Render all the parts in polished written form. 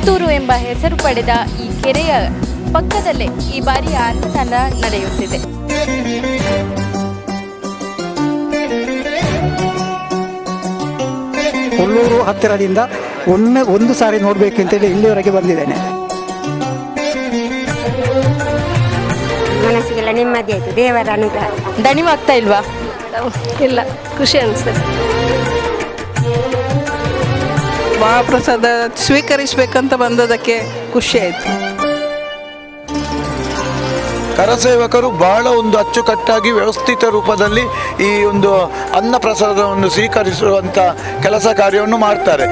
ಮುತ್ತೂರು ಎಂಬ ಹೆಸರು ಪಡೆದ ಈ ಕೆರೆಯ ಪಕ್ಕದಲ್ಲೇ ಈ ಬಾರಿಯ ಅನ್ನದಾನ ನಡೆಯುತ್ತಿದೆ. ಕೊಲ್ಲೂರು ಹತ್ತಿರದಿಂದ ಒಂದು ಸಾರಿ ನೋಡಬೇಕಂತೇಳಿ ಇಲ್ಲಿವರೆಗೆ ಬಂದಿದ್ದೇನೆ. ಮನಸ್ಸಿಗೆಲ್ಲ ನೆಮ್ಮದಿ ಆಯಿತು, ದೇವರ ಅನುಗ್ರಹ. ದಣಿವಾಗ್ತಾ ಇಲ್ವಾ? ಇಲ್ಲ, ಖುಷಿ ಅನಿಸ್ತದೆ. ಮಹಾಪ್ರಸಾದ ಸ್ವೀಕರಿಸಬೇಕಂತ ಬಂದದಕ್ಕೆ ಖುಷಿ ಆಯಿತು. ಕರಸೇವಕರು ಬಹಳ ಒಂದು ಅಚ್ಚುಕಟ್ಟಾಗಿ ವ್ಯವಸ್ಥಿತ ರೂಪದಲ್ಲಿ ಈ ಒಂದು ಅನ್ನ ಪ್ರಸಾದವನ್ನು ಸ್ವೀಕರಿಸುವಂಥ ಕೆಲಸ ಕಾರ್ಯವನ್ನು ಮಾಡ್ತಾರೆ.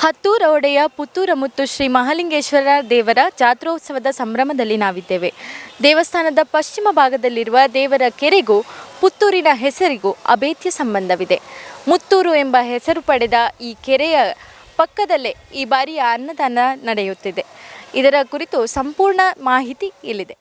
ಹತ್ತೂರ ಒಡೆಯ ಪುತ್ತೂರ ಮುತ್ತು ಶ್ರೀ ಮಹಾಲಿಂಗೇಶ್ವರ ದೇವರ ಜಾತ್ರೋತ್ಸವದ ಸಂಭ್ರಮದಲ್ಲಿ ನಾವಿದ್ದೇವೆ. ದೇವಸ್ಥಾನದ ಪಶ್ಚಿಮ ಭಾಗದಲ್ಲಿರುವ ದೇವರ ಕೆರೆಗೂ ಪುತ್ತೂರಿನ ಹೆಸರಿಗೂ ಅಭೇದ್ಯ ಸಂಬಂಧವಿದೆ. ಮುತ್ತೂರು ಎಂಬ ಹೆಸರು ಪಡೆದ ಈ ಕೆರೆಯ ಪಕ್ಕದಲ್ಲೇ ಈ ಬಾರಿಯ ಅನ್ನದಾನ ನಡೆಯುತ್ತಿದೆ. ಇದರ ಕುರಿತು ಸಂಪೂರ್ಣ ಮಾಹಿತಿ ಇಲ್ಲಿದೆ.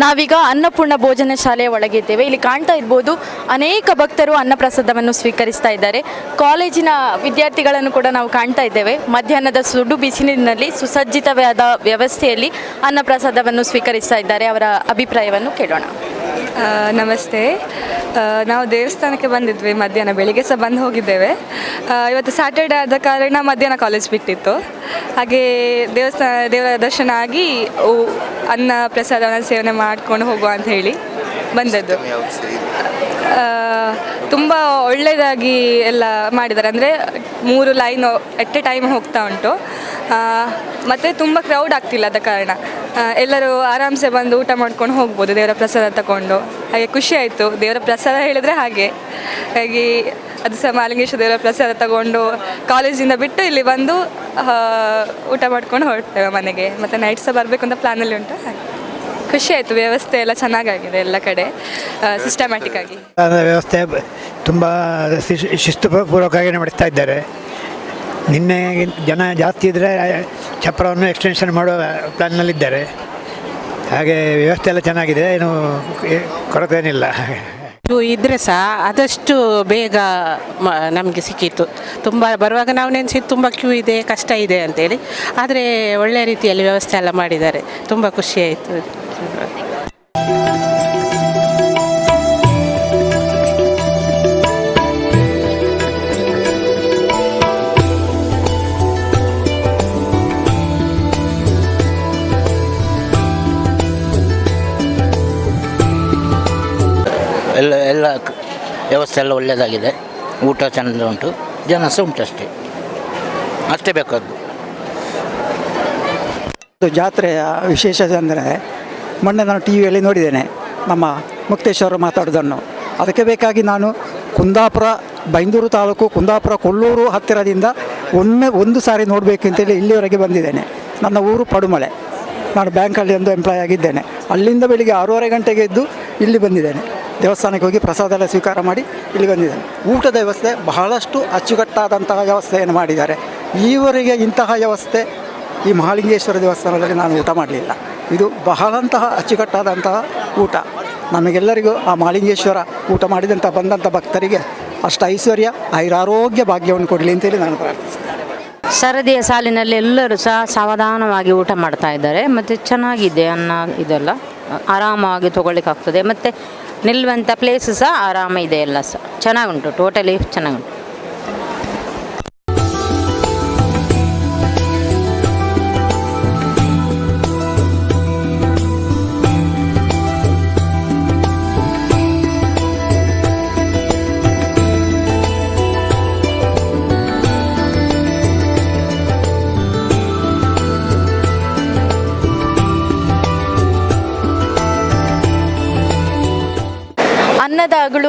ನಾವೀಗ ಅನ್ನಪೂರ್ಣ ಭೋಜನ ಶಾಲೆಯ ಒಳಗಿದ್ದೇವೆ. ಇಲ್ಲಿ ಕಾಣ್ತಾ ಇರ್ಬೋದು, ಅನೇಕ ಭಕ್ತರು ಅನ್ನಪ್ರಸಾದವನ್ನು ಸ್ವೀಕರಿಸ್ತಾ ಇದ್ದಾರೆ. ಕಾಲೇಜಿನ ವಿದ್ಯಾರ್ಥಿಗಳನ್ನು ಕೂಡ ನಾವು ಕಾಣ್ತಾ ಇದ್ದೇವೆ. ಮಧ್ಯಾಹ್ನದ ಸುಡು ಬಿಸಿಲಿನಲ್ಲಿ ಸುಸಜ್ಜಿತವಾದ ವ್ಯವಸ್ಥೆಯಲ್ಲಿ ಅನ್ನಪ್ರಸಾದವನ್ನು ಸ್ವೀಕರಿಸ್ತಾ ಇದ್ದಾರೆ. ಅವರ ಅಭಿಪ್ರಾಯವನ್ನು ಕೇಳೋಣ. ನಮಸ್ತೆ. ನಾವು ದೇವಸ್ಥಾನಕ್ಕೆ ಬಂದಿದ್ವಿ ಮಧ್ಯಾಹ್ನ, ಬೆಳಿಗ್ಗೆ ಸಹ ಬಂದು ಹೋಗಿದ್ದೇವೆ. ಇವತ್ತು ಸ್ಯಾಟರ್ಡೆ ಆದ ಕಾರಣ ಮಧ್ಯಾಹ್ನ ಕಾಲೇಜ್ ಬಿಟ್ಟಿತ್ತು. ಹಾಗೆ ದೇವರ ದರ್ಶನ ಆಗಿ ಅನ್ನ ಪ್ರಸಾದವನ್ನು ಸೇವನೆ ಮಾಡ್ಕೊಂಡು ಹೋಗುವ ಅಂತ ಹೇಳಿ ಬಂದದ್ದು. ತುಂಬ ಒಳ್ಳೆಯದಾಗಿ ಎಲ್ಲ ಮಾಡಿದ್ದಾರೆ. ಅಂದರೆ 3 ಲೈನ್ ಎಟ್ ಎ ಟೈಮ್ ಹೋಗ್ತಾ ಉಂಟು. ಮತ್ತು ತುಂಬ ಕ್ರೌಡ್ ಆಗ್ತಿಲ್ಲ. ಆದ ಕಾರಣ ಎಲ್ಲರೂ ಆರಾಮ್ಸೆ ಬಂದು ಊಟ ಮಾಡ್ಕೊಂಡು ಹೋಗ್ಬೋದು ದೇವರ ಪ್ರಸಾದ ತಗೊಂಡು. ಹಾಗೆ ಖುಷಿ ಆಯಿತು. ದೇವರ ಪ್ರಸಾದ ಹೇಳಿದರೆ ಹಾಗೆ ಅದು ಸಹ ಮಹಾಲಿಂಗೇಶ್ವರ ದೇವರ ಪ್ರಸಾದ ತಗೊಂಡು ಕಾಲೇಜಿಂದ ಬಿಟ್ಟು ಇಲ್ಲಿ ಬಂದು ಊಟ ಮಾಡ್ಕೊಂಡು ಹೊರಡ್ತೇವೆ ಮನೆಗೆ. ಮತ್ತು ನೈಟ್ ಸಹ ಬರಬೇಕು ಅಂತ ಪ್ಲ್ಯಾನಲ್ಲಿ ಉಂಟು. ಹಾಗೆ ಖುಷಿ ಆಯಿತು. ವ್ಯವಸ್ಥೆ ಎಲ್ಲ ಚೆನ್ನಾಗಾಗಿದೆ, ಎಲ್ಲ ಕಡೆ ಸಿಸ್ಟಮ್ಯಾಟಿಕ್ ಆಗಿ ವ್ಯವಸ್ಥೆ ತುಂಬ ಶಿಸ್ತುಪೂರ್ವಕವಾಗಿ ನಡೆಸ್ತಾ ಇದ್ದಾರೆ. ನಿನ್ನೆ ಜನ ಜಾಸ್ತಿ ಇದ್ದರೆ ಚಪ್ರವನ್ನು ಎಕ್ಸ್ಟೆನ್ಷನ್ ಮಾಡುವ ಪ್ಲ್ಯಾನ್ನಲ್ಲಿದ್ದಾರೆ. ಹಾಗೆ ವ್ಯವಸ್ಥೆ ಎಲ್ಲ ಚೆನ್ನಾಗಿದೆ, ಏನು ಕೊರತೆ ಏನಿಲ್ಲ. ಇದ್ದರೆ ಸಹ ಆದಷ್ಟು ಬೇಗ ನಮಗೆ ಸಿಕ್ಕಿತ್ತು. ತುಂಬ ಬರುವಾಗ ನಾವು ನೆನೆಸಿದ್ದು ತುಂಬ ಕ್ಯೂ ಇದೆ, ಕಷ್ಟ ಇದೆ ಅಂತೇಳಿ. ಆದರೆ ಒಳ್ಳೆಯ ರೀತಿಯಲ್ಲಿ ವ್ಯವಸ್ಥೆ ಎಲ್ಲ ಮಾಡಿದ್ದಾರೆ. ತುಂಬ ಖುಷಿಯಾಯಿತು. ಎಲ್ಲ ವ್ಯವಸ್ಥೆ ಎಲ್ಲ ಒಳ್ಳೆಯದಾಗಿದೆ. ಊಟ ಚೆಂದ ಉಂಟು, ಜನ ಸಹ ಉಂಟು, ಅಷ್ಟೇ ಬೇಕಾದ್ದು. ಜಾತ್ರೆಯ ವಿಶೇಷ ಅಂದರೆ ಮೊನ್ನೆ ನಾನು ಟಿ ವಿಯಲ್ಲಿ ನೋಡಿದ್ದೇನೆ ನಮ್ಮ ಮುಕ್ತೇಶ್ವರ ಮಾತಾಡೋದನ್ನು. ಅದಕ್ಕೆ ಬೇಕಾಗಿ ನಾನು ಕುಂದಾಪುರ, ಬೈಂದೂರು ತಾಲೂಕು ಕುಂದಾಪುರ ಕೊಲ್ಲೂರು ಹತ್ತಿರದಿಂದ ಒಂದು ಸಾರಿ ನೋಡಬೇಕಂತೇಳಿ ಇಲ್ಲಿವರೆಗೆ ಬಂದಿದ್ದೇನೆ. ನನ್ನ ಊರು ಪಡುಮಲೆ. ನಾನು ಬ್ಯಾಂಕಲ್ಲಿ ಒಂದು ಎಂಪ್ಲಾಯ್ ಆಗಿದ್ದೇನೆ. ಅಲ್ಲಿಂದ ಬೆಳಿಗ್ಗೆ 6:30 ಗಂಟೆಗೆ ಎದ್ದು ಇಲ್ಲಿ ಬಂದಿದ್ದೇನೆ. ದೇವಸ್ಥಾನಕ್ಕೆ ಹೋಗಿ ಪ್ರಸಾದ ಎಲ್ಲ ಸ್ವೀಕಾರ ಮಾಡಿ ಇಲ್ಲಿ ಬಂದಿದ್ದೇನೆ. ಊಟದ ವ್ಯವಸ್ಥೆ ಬಹಳಷ್ಟು ಅಚ್ಚುಕಟ್ಟಾದಂತಹ ವ್ಯವಸ್ಥೆಯನ್ನು ಮಾಡಿದ್ದಾರೆ. ಈವರೆಗೆ ಇಂತಹ ವ್ಯವಸ್ಥೆ ಈ ಮಹಾಲಿಂಗೇಶ್ವರ ದೇವಸ್ಥಾನದಲ್ಲಿ ನಾನು ಊಟ ಮಾಡಲಿಲ್ಲ. ಇದು ಬಹಳಂತಹ ಅಚ್ಚುಕಟ್ಟಾದಂತಹ ಊಟ. ನಮಗೆಲ್ಲರಿಗೂ ಆ ಮಹಾಲಿಂಗೇಶ್ವರ ಊಟ ಮಾಡಿದಂಥ ಬಂದಂಥ ಭಕ್ತರಿಗೆ ಅಷ್ಟು ಐಶ್ವರ್ಯ, ಆಯುರಾರೋಗ್ಯ ಭಾಗ್ಯವನ್ನು ಕೊಡಲಿ ಅಂತೇಳಿ ನಾನು ಪ್ರಾರ್ಥಿಸ್ತೇನೆ. ಸರದಿಯ ಸಾಲಿನಲ್ಲಿ ಎಲ್ಲರೂ ಸಹ ಸಾವಧಾನವಾಗಿ ಊಟ ಮಾಡ್ತಾ ಇದ್ದಾರೆ. ಮತ್ತು ಚೆನ್ನಾಗಿದೆ ಅನ್ನ, ಇದೆಲ್ಲ ಆರಾಮಾಗಿ ತೊಗೊಳ್ಳಿಕ್ಕಾಗ್ತದೆ. ಮತ್ತು ನಿಲ್ಲುವಂಥ ಪ್ಲೇಸು ಸಹ ಆರಾಮ ಇದೆ. ಎಲ್ಲ ಸಹ ಚೆನ್ನಾಗುಂಟು, ಟೋಟಲಿ ಚೆನ್ನಾಗುಂಟು. ಅನ್ನದ ಅಗಳು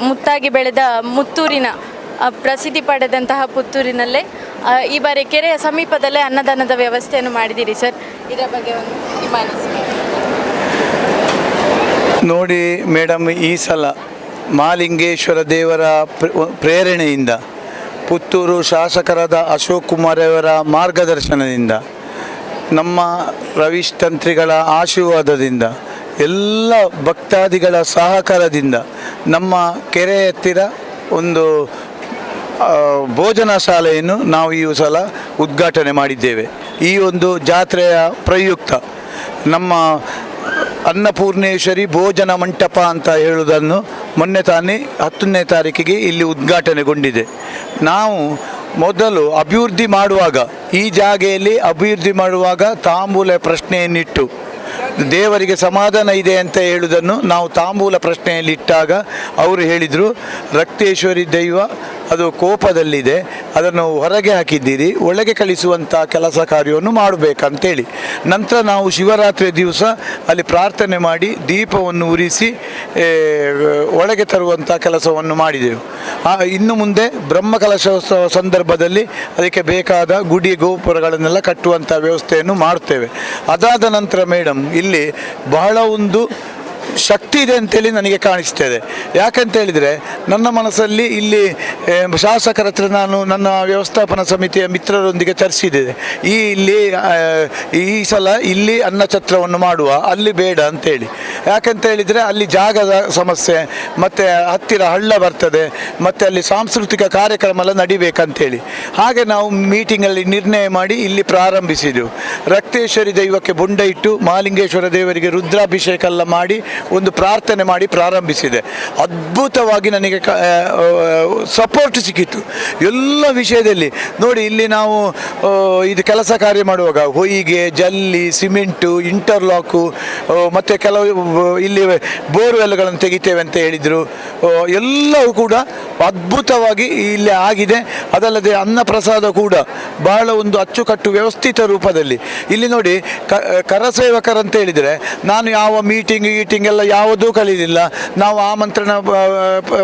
ಮುತ್ತಾಗಿ ಬೆಳೆದ ಮುತ್ತೂರಿನ ಪ್ರಸಿದ್ಧಿ ಪಡೆದಂತಹ ಪುತ್ತೂರಿನಲ್ಲೇ ಈ ಬಾರಿ ಕೆರೆಯ ಸಮೀಪದಲ್ಲೇ ಅನ್ನದಾನದ ವ್ಯವಸ್ಥೆಯನ್ನು ಮಾಡಿದ್ದೀರಿ ಸರ್, ಇದರ ಬಗ್ಗೆ ಒಂದು ನಿಮ್ಮ ಅನಿಸಿಕೆ? ನೋಡಿ ಮೇಡಮ್, ಈ ಸಲ ಮಹಾಲಿಂಗೇಶ್ವರ ದೇವರ ಪ್ರೇರಣೆಯಿಂದ, ಪುತ್ತೂರು ಶಾಸಕರಾದ ಅಶೋಕ್ ಕುಮಾರ್ ಅವರ ಮಾರ್ಗದರ್ಶನದಿಂದ, ನಮ್ಮ ರವೀಶ್ ತಂತ್ರಿಗಳ ಆಶೀರ್ವಾದದಿಂದ, ಎಲ್ಲ ಭಕ್ತಾದಿಗಳ ಸಹಕಾರದಿಂದ ನಮ್ಮ ಕೆರೆ ಹತ್ತಿರ ಒಂದು ಭೋಜನ ಶಾಲೆಯನ್ನು ನಾವು ಈ ಸಲ ಉದ್ಘಾಟನೆ ಮಾಡಿದ್ದೇವೆ. ಈ ಒಂದು ಜಾತ್ರೆಯ ಪ್ರಯುಕ್ತ ನಮ್ಮ ಅನ್ನಪೂರ್ಣೇಶ್ವರಿ ಭೋಜನ ಮಂಟಪ ಅಂತ ಹೇಳುವುದನ್ನು ಮೊನ್ನೆ ತಾನೇ 10ನೇ ತಾರೀಕಿಗೆ ಇಲ್ಲಿ ಉದ್ಘಾಟನೆಗೊಂಡಿದೆ. ನಾವು ಮೊದಲು ಅಭಿವೃದ್ಧಿ ಮಾಡುವಾಗ, ಈ ಜಾಗೆಯಲ್ಲಿ ಅಭಿವೃದ್ಧಿ ಮಾಡುವಾಗ ತಾಂಬೂಲ ಪ್ರಶ್ನೆಯನ್ನಿಟ್ಟು ದೇವರಿಗೆ ಸಮಾಧಾನ ಇದೆ ಅಂತ ಹೇಳುವುದನ್ನು ನಾವು ತಾಂಬೂಲ ಪ್ರಶ್ನೆಯಲ್ಲಿಟ್ಟಾಗ ಅವರು ಹೇಳಿದರು, ರಕ್ತೇಶ್ವರಿ ದೈವ ಅದು ಕೋಪದಲ್ಲಿದೆ, ಅದನ್ನು ಹೊರಗೆ ಹಾಕಿದ್ದೀರಿ, ಒಳಗೆ ಕಳಿಸುವಂಥ ಕೆಲಸ ಕಾರ್ಯವನ್ನು ಮಾಡಬೇಕಂತೇಳಿ. ನಂತರ ನಾವು ಶಿವರಾತ್ರಿ ದಿವಸ ಅಲ್ಲಿ ಪ್ರಾರ್ಥನೆ ಮಾಡಿ ದೀಪವನ್ನು ಉರಿಸಿ ಒಳಗೆ ತರುವಂಥ ಕೆಲಸವನ್ನು ಮಾಡಿದೆವು. ಇನ್ನು ಮುಂದೆ ಬ್ರಹ್ಮಕಲಶೋತ್ಸವ ಸಂದರ್ಭದಲ್ಲಿ ಅದಕ್ಕೆ ಬೇಕಾದ ಗುಡಿ ಗೋಪುರಗಳನ್ನೆಲ್ಲ ಕಟ್ಟುವಂಥ ವ್ಯವಸ್ಥೆಯನ್ನು ಮಾಡ್ತೇವೆ. ಅದಾದ ನಂತರ ಮೇಡಮ್, ಇಲ್ಲಿ ಬಹಳ ಒಂದು ಶಕ್ತಿ ಇದೆ ಅಂತೇಳಿ ನನಗೆ ಕಾಣಿಸ್ತದೆ. ಯಾಕಂತ ಹೇಳಿದರೆ, ನನ್ನ ಮನಸ್ಸಲ್ಲಿ ಇಲ್ಲಿ ಶಾಸಕರ ಹತ್ರ ನಾನು ನನ್ನ ವ್ಯವಸ್ಥಾಪನಾ ಸಮಿತಿಯ ಮಿತ್ರರೊಂದಿಗೆ ಚರ್ಚಿಸಿದೆ. ಈ ಸಲ ಇಲ್ಲಿ ಅನ್ನಛತ್ರವನ್ನು ಮಾಡುವ, ಅಲ್ಲಿ ಬೇಡ ಅಂತೇಳಿ. ಯಾಕಂತ ಹೇಳಿದರೆ ಅಲ್ಲಿ ಜಾಗದ ಸಮಸ್ಯೆ, ಮತ್ತು ಹತ್ತಿರ ಹಳ್ಳ ಬರ್ತದೆ, ಮತ್ತು ಅಲ್ಲಿ ಸಾಂಸ್ಕೃತಿಕ ಕಾರ್ಯಕ್ರಮ ಎಲ್ಲ ನಡಿಬೇಕಂತೇಳಿ. ಹಾಗೆ ನಾವು ಮೀಟಿಂಗಲ್ಲಿ ನಿರ್ಣಯ ಮಾಡಿ ಇಲ್ಲಿ ಪ್ರಾರಂಭಿಸಿದೆವು. ರಕ್ತೇಶ್ವರಿ ದೈವಕ್ಕೆ ಬೊಂಡ ಇಟ್ಟು ಮಹಾಲಿಂಗೇಶ್ವರ ದೇವರಿಗೆ ರುದ್ರಾಭಿಷೇಕ ಎಲ್ಲ ಮಾಡಿ ಒಂದು ಪ್ರಾರ್ಥನೆ ಮಾಡಿ ಪ್ರಾರಂಭಿಸಿದೆ. ಅದ್ಭುತವಾಗಿ ನನಗೆ ಸಪೋರ್ಟ್ ಸಿಕ್ಕಿತು ಎಲ್ಲ ವಿಷಯದಲ್ಲಿ. ನೋಡಿ, ಇಲ್ಲಿ ನಾವು ಇದು ಕೆಲಸ ಕಾರ್ಯ ಮಾಡುವಾಗ ಹೊಯ್ಗೆ, ಜಲ್ಲಿ, ಸಿಮೆಂಟು, ಇಂಟರ್ಲಾಕು, ಮತ್ತು ಕೆಲವು ಇಲ್ಲಿ ಬೋರ್ವೆಲ್ಗಳನ್ನು ತೆಗಿತೇವೆ ಅಂತ ಹೇಳಿದರು. ಎಲ್ಲವೂ ಕೂಡ ಅದ್ಭುತವಾಗಿ ಇಲ್ಲಿ ಆಗಿದೆ. ಅದಲ್ಲದೆ ಅನ್ನಪ್ರಸಾದ ಕೂಡ ಬಹಳ ಒಂದು ಅಚ್ಚುಕಟ್ಟು ವ್ಯವಸ್ಥಿತ ರೂಪದಲ್ಲಿ. ಇಲ್ಲಿ ನೋಡಿ, ಕರಸೇವಕರಂತ ಹೇಳಿದರೆ ನಾನು ಯಾವ ಮೀಟಿಂಗ್ ಎಲ್ಲ ಯಾವುದೂ ಕಲಿಯಲಿಲ್ಲ. ನಾವು ಆಮಂತ್ರಣ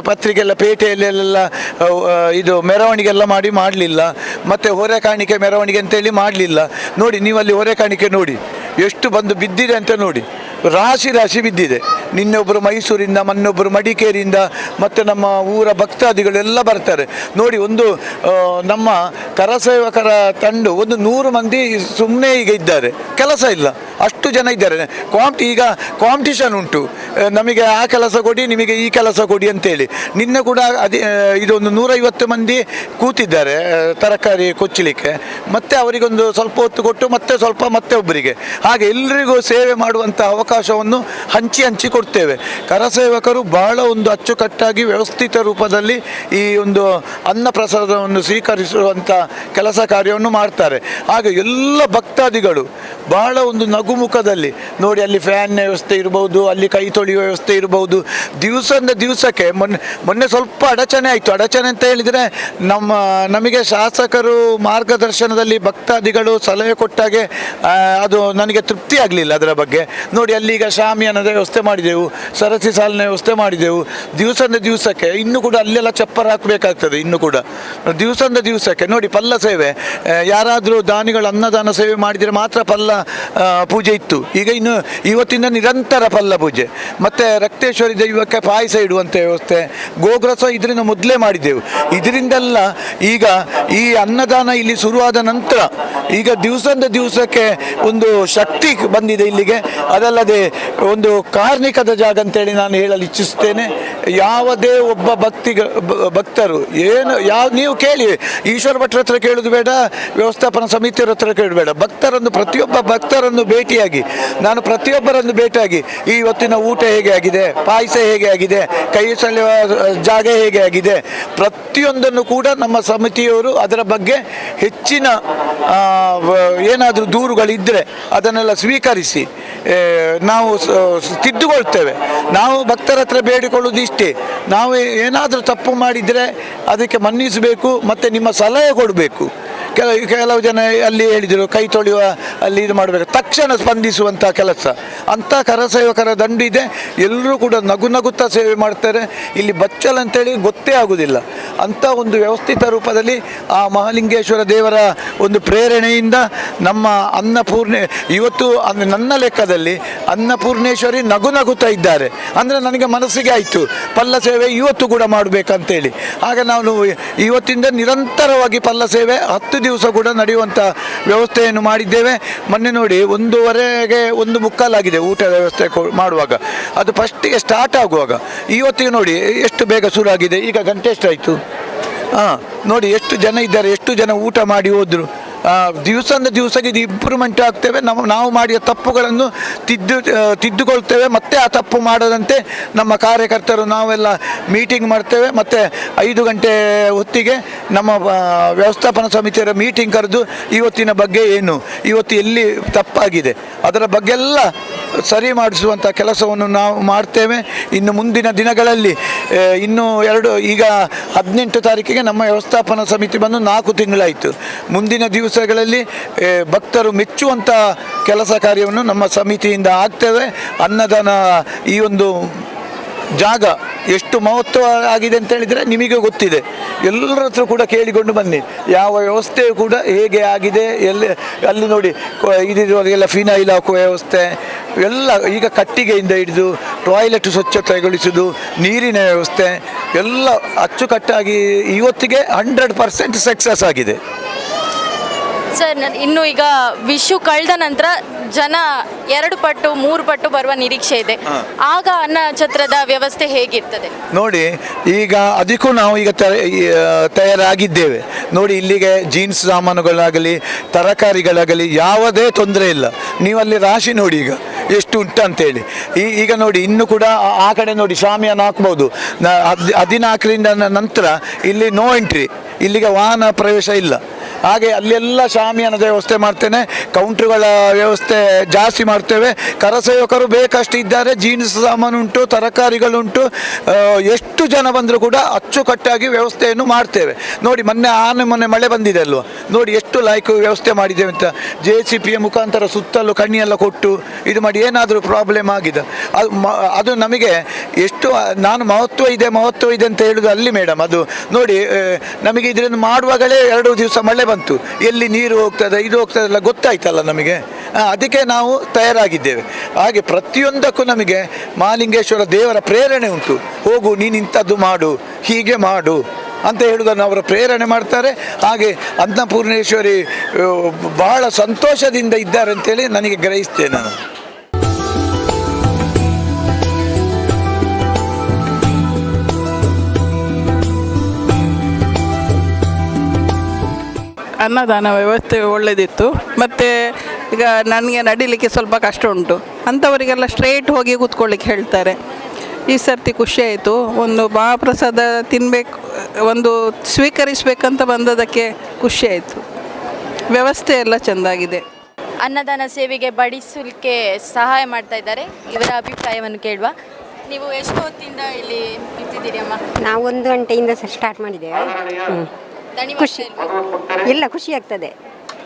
ಪತ್ರಿಕೆಲ್ಲ ಪೇಟೆಯಲ್ಲೆಲ್ಲ ಇದು ಮೆರವಣಿಗೆಲ್ಲ ಮಾಡಲಿಲ್ಲ. ಮತ್ತು ಹೊರೆ ಕಾಣಿಕೆ ಮೆರವಣಿಗೆ ಅಂತೇಳಿ ಮಾಡಲಿಲ್ಲ. ನೋಡಿ, ನೀವಲ್ಲಿ ಹೊರೆ ಕಾಣಿಕೆ ನೋಡಿ ಎಷ್ಟು ಬಂದು ಬಿದ್ದಿದೆ ಅಂತ ನೋಡಿ, ರಾಶಿ ಬಿದ್ದಿದೆ. ನಿನ್ನೊಬ್ಬರು ಮೈಸೂರಿಂದ, ಮೊನ್ನೊಬ್ಬರು ಮಡಿಕೇರಿಯಿಂದ, ಮತ್ತು ನಮ್ಮ ಊರ ಭಕ್ತಾದಿಗಳೆಲ್ಲ ಬರ್ತಾರೆ. ನೋಡಿ, ಒಂದು ನಮ್ಮ ಕರಸೇವಕರ ತಂಡ ಒಂದು 100 ಮಂದಿ ಸುಮ್ಮನೆ ಈಗ ಇದ್ದಾರೆ, ಕೆಲಸ ಇಲ್ಲ, ಅಷ್ಟು ಜನ ಇದ್ದಾರೆ. ಈಗ ಕಾಂಪಿಟಿಷನ್ ಉಂಟು, ನಮಗೆ ಆ ಕೆಲಸ ಕೊಡಿ, ನಿಮಗೆ ಈ ಕೆಲಸ ಕೊಡಿ ಅಂತೇಳಿ. ನಿನ್ನೆ ಕೂಡ ಇದೊಂದು 150 ಮಂದಿ ಕೂತಿದ್ದಾರೆ ತರಕಾರಿ ಕೊಚ್ಚಲಿಕ್ಕೆ. ಮತ್ತೆ ಅವರಿಗೊಂದು ಸ್ವಲ್ಪ ಹೊತ್ತು ಕೊಟ್ಟು ಮತ್ತೆ ಒಬ್ಬರಿಗೆ, ಹಾಗೆ ಎಲ್ಲರಿಗೂ ಸೇವೆ ಮಾಡುವಂಥ ಅವಕಾಶವನ್ನು ಹಂಚಿ ಕೊಡ್ತೇವೆ. ಕರಸೇವಕರು ಬಹಳ ಒಂದು ಅಚ್ಚುಕಟ್ಟಾಗಿ ವ್ಯವಸ್ಥಿತ ರೂಪದಲ್ಲಿ ಈ ಒಂದು ಅನ್ನ ಪ್ರಸಾದವನ್ನು ಸ್ವೀಕರಿಸುವಂಥ ಕೆಲಸ ಕಾರ್ಯವನ್ನು ಮಾಡ್ತಾರೆ. ಹಾಗೆ ಎಲ್ಲ ಭಕ್ತಾದಿಗಳು ಬಹಳ ಒಂದು ನಗುಮುಖದಲ್ಲಿ ನೋಡಿ, ಅಲ್ಲಿ ಫ್ಯಾನ್ ವ್ಯವಸ್ಥೆ ಇರ್ಬೋದು, ಅಲ್ಲಿ ಕೈ ತೊಳೆಯುವ ವ್ಯವಸ್ಥೆ ಇರ್ಬೋದು. ದಿವಸದಿಂದ ದಿವಸಕ್ಕೆ ಮೊನ್ನೆ ಸ್ವಲ್ಪ ಅಡಚಣೆ ಆಯಿತು. ಅಡಚಣೆ ಅಂತ ಹೇಳಿದರೆ, ನಮಗೆ ಶಾಸಕರು ಮಾರ್ಗದರ್ಶನದಲ್ಲಿ ಭಕ್ತಾದಿಗಳು ಸಲಹೆ ಕೊಟ್ಟಾಗೆ ಅದು ನನಗೆ ತೃಪ್ತಿ ಆಗಲಿಲ್ಲ ಅದರ ಬಗ್ಗೆ. ನೋಡಿ, ಅಲ್ಲಿ ಈಗ ಶಾಮಿಯಾನದ ವ್ಯವಸ್ಥೆ ಮಾಡಿದೆವು, ಸರಸಿ ಸಾಲಿನ ವ್ಯವಸ್ಥೆ ಮಾಡಿದೆವು. ದಿವಸದಿಂದ ದಿವಸಕ್ಕೆ ಇನ್ನೂ ಕೂಡ ಅಲ್ಲೆಲ್ಲ ಚಪ್ಪರ ಹಾಕಬೇಕಾಗ್ತದೆ. ಇನ್ನೂ ಕೂಡ ದಿವಸದಿಂದ ದಿವಸಕ್ಕೆ ನೋಡಿ, ಪಲ್ಲ ಸೇವೆ, ಯಾರಾದರೂ ದಾನಿಗಳು ಅನ್ನದಾನ ಸೇವೆ ಮಾಡಿದರೆ ಮಾತ್ರ ಪಲ್ಲ ಪೂಜೆ ಇತ್ತು. ಈಗ ಇನ್ನು ಇವತ್ತಿಂದ ನಿರಂತರ ಪಲ್ಲ ಪೂಜೆ. ಮತ್ತು ರಕ್ತೇಶ್ವರಿ ದೈವಕ್ಕೆ ಪಾಯಸ ಇಡುವಂಥ ವ್ಯವಸ್ಥೆ, ಗೋಗ್ರಸ ಇದರಿಂದ ಮೊದಲೇ ಮಾಡಿದೆವು. ಇದರಿಂದೆಲ್ಲ ಈಗ ಈ ಅನ್ನದಾನ ಇಲ್ಲಿ ಶುರುವಾದ ನಂತರ ಈಗ ದಿವಸದಿಂದ ದಿವಸಕ್ಕೆ ಒಂದು ಶಕ್ತಿ ಬಂದಿದೆ ಇಲ್ಲಿಗೆ. ಅದಲ್ಲದೆ ಒಂದು ಕಾರ್ಣಿಕದ ಜಾಗ ಅಂತೇಳಿ ನಾನು ಹೇಳಲು ಇಚ್ಛಿಸ್ತೇನೆ. ಯಾವುದೇ ಒಬ್ಬ ಭಕ್ತರು ನೀವು ಕೇಳಿ, ಈಶ್ವರ ಭಟ್ರ ಹತ್ರ ಕೇಳೋದು ಬೇಡ, ವ್ಯವಸ್ಥಾಪನಾ ಸಮಿತಿಯರ ಹತ್ರ ಕೇಳೋದು ಬೇಡ. ಪ್ರತಿಯೊಬ್ಬ ಭಕ್ತರನ್ನು ಭೇಟಿಯಾಗಿ, ನಾನು ಪ್ರತಿಯೊಬ್ಬರನ್ನು ಭೇಟಿಯಾಗಿ ಇವತ್ತಿನ ಊಟ ಹೇಗೆ ಆಗಿದೆ, ಪಾಯಸ ಹೇಗೆ ಆಗಿದೆ, ಕೈ ಸೆಳೆಯುವ ಜಾಗ ಹೇಗೆ ಆಗಿದೆ, ಪ್ರತಿಯೊಂದನ್ನು ಕೂಡ ನಮ್ಮ ಸಮಿತಿಯವರು ಅದರ ಬಗ್ಗೆ ಹೆಚ್ಚಿನ ಏನಾದರೂ ದೂರುಗಳಿದ್ದರೆ ಅದನ್ನೆಲ್ಲ ಸ್ವೀಕರಿಸಿ ನಾವು ತಿದ್ದುಕೊಳ್ತೇವೆ. ನಾವು ಭಕ್ತರ ಹತ್ರ ಬೇಡಿಕೊಳ್ಳೋದು ಇಷ್ಟೇ, ನಾವು ಏನಾದರೂ ತಪ್ಪು ಮಾಡಿದರೆ ಅದಕ್ಕೆ ಮನ್ನಿಸಬೇಕು ಮತ್ತು ನಿಮ್ಮ ಸಲಹೆ ಕೊಡಬೇಕು. ಕೆಲವು ಜನ ಅಲ್ಲಿ ಹೇಳಿದರು ಕೈ ತೊಳೆಯುವ ಅಲ್ಲಿ ಇದು ಮಾಡಬೇಕು, ತಕ್ಷಣ ಸ್ಪಂದಿಸುವಂಥ ಕೆಲಸ ಅಂಥ ಕರಸೇವಕರ ದಂಡು ಇದೆ. ಎಲ್ಲರೂ ಕೂಡ ನಗು ನಗುತ್ತಾ ಸೇವೆ ಮಾಡ್ತಾರೆ. ಇಲ್ಲಿ ಬಚ್ಚಲ್ ಅಂತೇಳಿ ಗೊತ್ತೇ ಆಗುವುದಿಲ್ಲ. ಅಂಥ ಒಂದು ವ್ಯವಸ್ಥಿತ ರೂಪದಲ್ಲಿ ಆ ಮಹಾಲಿಂಗೇಶ್ವರ ದೇವರ ಒಂದು ಪ್ರೇರಣೆಯಿಂದ ನಮ್ಮ ಅನ್ನಪೂರ್ಣೆ ಇವತ್ತು ನನ್ನ ಲೆಕ್ಕದಲ್ಲಿ ಅನ್ನಪೂರ್ಣೇಶ್ವರಿ ನಗು ನಗುತ್ತಾ ಇದ್ದಾರೆ. ಅಂದರೆ ನನಗೆ ಮನಸ್ಸಿಗೆ ಆಯಿತು ಪಲ್ಲ ಸೇವೆ ಇವತ್ತು ಕೂಡ ಮಾಡಬೇಕಂತೇಳಿ. ಆಗ ನಾವು ಇವತ್ತಿಂದ ನಿರಂತರವಾಗಿ ಪಲ್ಲ ಸೇವೆ 10 ದಿವಸ ಕೂಡ ನಡೆಯುವಂಥ ವ್ಯವಸ್ಥೆಯನ್ನು ಮಾಡಿದ್ದೇವೆ. ಮೊನ್ನೆ ನೋಡಿ 1:15ಗೆ 1:45 ಊಟ ವ್ಯವಸ್ಥೆ ಮಾಡುವಾಗ, ಅದು ಫಸ್ಟಿಗೆ ಸ್ಟಾರ್ಟ್ ಆಗುವಾಗ. ಇವತ್ತಿಗೆ ನೋಡಿ ಎಷ್ಟು ಬೇಗ ಶುರು ಆಗಿದೆ. ಈಗ ಗಂಟೆ ಎಷ್ಟಾಯಿತು? ನೋಡಿ ಎಷ್ಟು ಜನ ಇದ್ದಾರೆ, ಎಷ್ಟು ಜನ ಊಟ ಮಾಡಿ ಹೋದರು. ದಿವಸದಿಂದ ದಿವಸಕ್ಕೆ ಇದು ಇಂಪ್ರೂವ್ಮೆಂಟ್ ಆಗ್ತೇವೆ. ನಾವು ಮಾಡಿದ ತಪ್ಪುಗಳನ್ನು ತಿದ್ದುಕೊಳ್ತೇವೆ. ಮತ್ತೆ ಆ ತಪ್ಪು ಮಾಡದಂತೆ ನಮ್ಮ ಕಾರ್ಯಕರ್ತರು ನಾವೆಲ್ಲ ಮೀಟಿಂಗ್ ಮಾಡ್ತೇವೆ. ಮತ್ತು 5 ಗಂಟೆ ಹೊತ್ತಿಗೆ ನಮ್ಮ ವ್ಯವಸ್ಥಾಪನಾ ಸಮಿತಿಯರ ಮೀಟಿಂಗ್ ಕರೆದು ಇವತ್ತಿನ ಬಗ್ಗೆ ಏನು, ಇವತ್ತು ಎಲ್ಲಿ ತಪ್ಪಾಗಿದೆ ಅದರ ಬಗ್ಗೆಲ್ಲ ಸರಿ ಮಾಡಿಸುವಂಥ ಕೆಲಸವನ್ನು ನಾವು ಮಾಡ್ತೇವೆ. ಇನ್ನು ಮುಂದಿನ ದಿನಗಳಲ್ಲಿ ಈಗ 18 ತಾರೀಕಿಗೆ ನಮ್ಮ ವ್ಯವಸ್ಥಾಪನಾ ಸಮಿತಿ ಬಂದು 4 ತಿಂಗಳಾಯಿತು. ಮುಂದಿನ ದಿವಸಗಳಲ್ಲಿ ಭಕ್ತರು ಮೆಚ್ಚುವಂಥ ಕೆಲಸ ಕಾರ್ಯವನ್ನು ನಮ್ಮ ಸಮಿತಿಯಿಂದ ಆಗ್ತೇವೆ. ಅನ್ನದಾನ ಈ ಒಂದು ಜಾಗ ಎಷ್ಟು ಮಹತ್ವ ಆಗಿದೆ ಅಂತ ಹೇಳಿದರೆ ನಿಮಗೆ ಗೊತ್ತಿದೆ. ಎಲ್ಲರ ಹತ್ರ ಕೂಡ ಕೇಳಿಕೊಂಡು ಬನ್ನಿ, ಯಾವ ವ್ಯವಸ್ಥೆಯು ಕೂಡ ಹೇಗೆ ಆಗಿದೆ. ಅಲ್ಲಿ ನೋಡಿ ಇದಿರುವಾಗೆಲ್ಲ ಫಿನೈಲ್ ಹಾಕುವ ವ್ಯವಸ್ಥೆ ಎಲ್ಲ, ಈಗ ಕಟ್ಟಿಗೆಯಿಂದ ಹಿಡಿದು ಟಾಯ್ಲೆಟ್ ಸ್ವಚ್ಛತೆಗೊಳಿಸೋದು, ನೀರಿನ ವ್ಯವಸ್ಥೆ ಎಲ್ಲ ಅಚ್ಚುಕಟ್ಟಾಗಿ ಇವತ್ತಿಗೆ 100% ಸಕ್ಸಸ್ ಆಗಿದೆ. ಸರ್, ಇನ್ನು ಈಗ ವಿಷು ಕಳೆದ ನಂತರ ಜನ 2 ಪಟ್ಟು 3 ಪಟ್ಟು ಬರುವ ನಿರೀಕ್ಷೆ ಇದೆ. ಆಗ ಅನ್ನಛತ್ರದ ವ್ಯವಸ್ಥೆ ಹೇಗಿರ್ತದೆ ನೋಡಿ. ಈಗ ಅದಕ್ಕೂ ನಾವು ಈಗ ತಯಾರಾಗಿದ್ದೇವೆ ನೋಡಿ. ಇಲ್ಲಿಗೆ ಜೀನ್ಸ್ ಸಾಮಾನುಗಳಾಗಲಿ ತರಕಾರಿಗಳಾಗಲಿ ಯಾವುದೇ ತೊಂದರೆ ಇಲ್ಲ. ನೀವು ಅಲ್ಲಿ ರಾಶಿ ನೋಡಿ ಈಗ ಎಷ್ಟು ಉಂಟಂತೇಳಿ. ಈಗ ನೋಡಿ ಇನ್ನು ಕೂಡ ಆ ಕಡೆ ನೋಡಿ ಶಾಮಿಯಾನ ಹಾಕ್ಬೋದು. 14ರಿಂದ ನಂತರ ಇಲ್ಲಿ ನೋ ಎಂಟ್ರಿ, ಇಲ್ಲಿಗೆ ವಾಹನ ಪ್ರವೇಶ ಇಲ್ಲ. ಹಾಗೆ ಅಲ್ಲೆಲ್ಲ ಶಾಮಿಯಾನದ ವ್ಯವಸ್ಥೆ ಮಾಡ್ತೇನೆ, ಕೌಂಟ್ರುಗಳ ವ್ಯವಸ್ಥೆ ಜಾಸ್ತಿ ಮಾಡ್ತೇವೆ. ಕರಸೇವಕರು ಬೇಕಷ್ಟು ಇದ್ದಾರೆ, ಜೀನ್ಸ್ ಸಾಮಾನು ಉಂಟು, ತರಕಾರಿಗಳುಂಟು. ಎಷ್ಟು ಜನ ಬಂದರೂ ಕೂಡ ಅಚ್ಚುಕಟ್ಟಾಗಿ ವ್ಯವಸ್ಥೆಯನ್ನು ಮಾಡ್ತೇವೆ ನೋಡಿ. ಮೊನ್ನೆ ಮಳೆ ಬಂದಿದೆ ಅಲ್ವಾ, ನೋಡಿ ಎಷ್ಟು ವ್ಯವಸ್ಥೆ ಮಾಡಿದ್ದೇವೆ ಅಂತ. JCPಯ ಮುಖಾಂತರ ಸುತ್ತಲೂ ಕಣ್ಣಿಯೆಲ್ಲ ಕೊಟ್ಟು ಇದು ಮಾಡಿ ಏನಾದರೂ ಪ್ರಾಬ್ಲಮ್ ಆಗಿದೆ ಅದು ನಮಗೆ ಎಷ್ಟು ನಾನು ಮಹತ್ವ ಇದೆ ಅಂತ ಹೇಳೋದು ಅಲ್ಲಿ ಮೇಡಮ್. ಅದು ನೋಡಿ ನಮಗೆ ಇದನ್ನು ಮಾಡುವಾಗಲೇ 2 ದಿವಸ ಮಳೆ ಬಂತು, ಎಲ್ಲಿ ನೀರು ಹೋಗ್ತದೆ ಇದು ಹೋಗ್ತದೆಲ್ಲ ಗೊತ್ತಾಯ್ತಲ್ಲ ನಮಗೆ. ಅದಕ್ಕೆ ನಾವು ತಯಾರಾಗಿದ್ದೇವೆ. ಹಾಗೆ ಪ್ರತಿಯೊಂದಕ್ಕೂ ನಮಗೆ ಮಹಾಲಿಂಗೇಶ್ವರ ದೇವರ ಪ್ರೇರಣೆ ಉಂಟು. ಹೋಗು ನೀನು ಇಂಥದ್ದು ಮಾಡು, ಹೀಗೆ ಮಾಡು ಅಂತ ಹೇಳುವುದನ್ನು ಅವರ ಪ್ರೇರಣೆ ಮಾಡ್ತಾರೆ. ಹಾಗೆ ಅನ್ನಪೂರ್ಣೇಶ್ವರಿ ಬಹಳ ಸಂತೋಷದಿಂದ ಇದ್ದಾರೆ ಅಂತೇಳಿ ನನಗೆ ಗ್ರಹಿಸ್ತೇನೆ ನಾನು. ಅನ್ನದಾನ ವ್ಯವಸ್ಥೆ ಒಳ್ಳೆಯದಿತ್ತು. ಮತ್ತು ಈಗ ನನಗೆ ನಡಿಲಿಕ್ಕೆ ಸ್ವಲ್ಪ ಕಷ್ಟ ಉಂಟು, ಅಂಥವರಿಗೆಲ್ಲ ಸ್ಟ್ರೇಟ್ ಹೋಗಿ ಕೂತ್ಕೊಳ್ಳಿಕ್ಕೆ ಹೇಳ್ತಾರೆ. ಈ ಸರ್ತಿ ಖುಷಿ ಆಯಿತು. ಒಂದು ಮಹಾಪ್ರಸಾದ ತಿನ್ನಬೇಕು, ಒಂದು ಸ್ವೀಕರಿಸಬೇಕಂತ ಬಂದದಕ್ಕೆ ಖುಷಿ ಆಯಿತು. ವ್ಯವಸ್ಥೆ ಎಲ್ಲ ಚೆಂದಾಗಿದೆ. ಅನ್ನದಾನ ಸೇವೆಗೆ ಬಡಿಸಲಿಕ್ಕೆ ಸಹಾಯ ಮಾಡ್ತಾ ಇದ್ದಾರೆ. ಇವರ ಅಭಿಪ್ರಾಯವನ್ನು ಕೇಳುವ. ನೀವು ಎಷ್ಟು ಹೊತ್ತಿಂದ ಇಲ್ಲಿ ನಿಂತಿದ್ದೀರಿ ಅಮ್ಮ? ನಾವು 1 ಗಂಟೆಯಿಂದ ಸ್ಟಾರ್ಟ್ ಮಾಡಿದ್ದೇವೆ. ಖುಷಿ ಇಲ್ಲ, ಖುಷಿ ಆಗ್ತದೆ.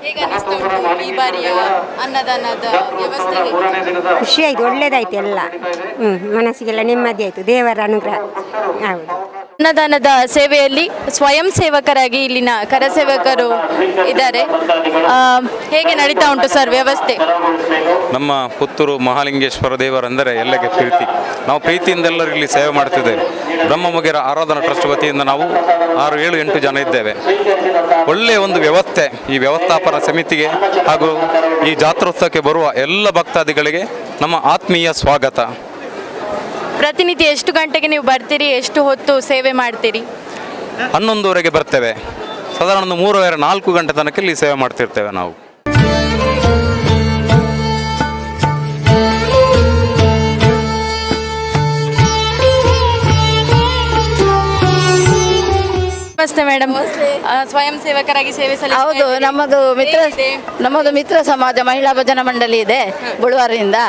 ಹೇಗೆ ಅನಿಸ್ತಾ ಉಂಟು ಈ ಬಾರಿಯ ಅನ್ನದಾನದ ವ್ಯವಸ್ಥೆ ಹೇಗಿದೆ? ಖುಷಿ ಆಯಿತು, ಒಳ್ಳೇದಾಯ್ತು ಎಲ್ಲ. ಮನಸ್ಸಿಗೆಲ್ಲ ನೆಮ್ಮದಿ ಆಯಿತು, ದೇವರ ಅನುಗ್ರಹ. ಹೌದು. ಅನ್ನದಾನದ ಸೇವೆಯಲ್ಲಿ ಸ್ವಯಂ ಸೇವಕರಾಗಿ ಇಲ್ಲಿನ ಕರಸೇವಕರು ಇದ್ದಾರೆ. ಹೇಗೆ ನಡೀತಾ ಉಂಟು ಸರ್ ವ್ಯವಸ್ಥೆ? ನಮ್ಮ ಪುತ್ತೂರು ಮಹಾಲಿಂಗೇಶ್ವರ ದೇವರೆಂದರೆ ಎಲ್ಲರಿಗೆ ಪ್ರೀತಿ. ನಾವು ಪ್ರೀತಿಯಿಂದ ಎಲ್ಲರೂ ಇಲ್ಲಿ ಸೇವೆ ಮಾಡ್ತಿದ್ದೇವೆ. ಬ್ರಹ್ಮಮುಗಿರ ಆರಾಧನಾ ಟ್ರಸ್ಟ್ ವತಿಯಿಂದ ನಾವು 6-7-8 ಜನ ಇದ್ದೇವೆ. ಒಳ್ಳೆಯ ಒಂದು ವ್ಯವಸ್ಥೆ. ಈ ವ್ಯವಸ್ಥಾಪನಾ ಸಮಿತಿಗೆ ಹಾಗೂ ಈ ಜಾತ್ರೋತ್ಸವಕ್ಕೆ ಬರುವ ಎಲ್ಲ ಭಕ್ತಾದಿಗಳಿಗೆ ನಮ್ಮ ಆತ್ಮೀಯ ಸ್ವಾಗತ. ಪ್ರತಿನಿತ್ಯ ಎಷ್ಟು ಗಂಟೆಗೆ ನೀವು ಬರ್ತೀರಿ? ಎಷ್ಟು ಹೊತ್ತು ಸೇವೆ ಮಾಡ್ತೀರಿ? 11:30ಗೆ ಬರ್ತೇವೆ. ಸಾಧಾರಣ 3-4 ಗಂಟೆ ತನಕ ಇಲ್ಲಿ ಸೇವೆ ಮಾಡ್ತಿರ್ತೇವೆ ನಾವು. ನಮಸ್ತೆ ಮೇಡಮ್. ಸ್ವಯಂ ಸೇವಕರಾಗಿ ಸೇವೆ ಸಲ್ಲಿಸ್ತಾ ಹೌದು, ಇದ್ದೀರಿ. ನಮ್ಮದು ಮಿತ್ರ ಸಮಾಜ ಮಹಿಳಾ ಭಜನಾ ಮಂಡಳಿ ಇದೆ ಬುಳುವಾರದಿಂದ.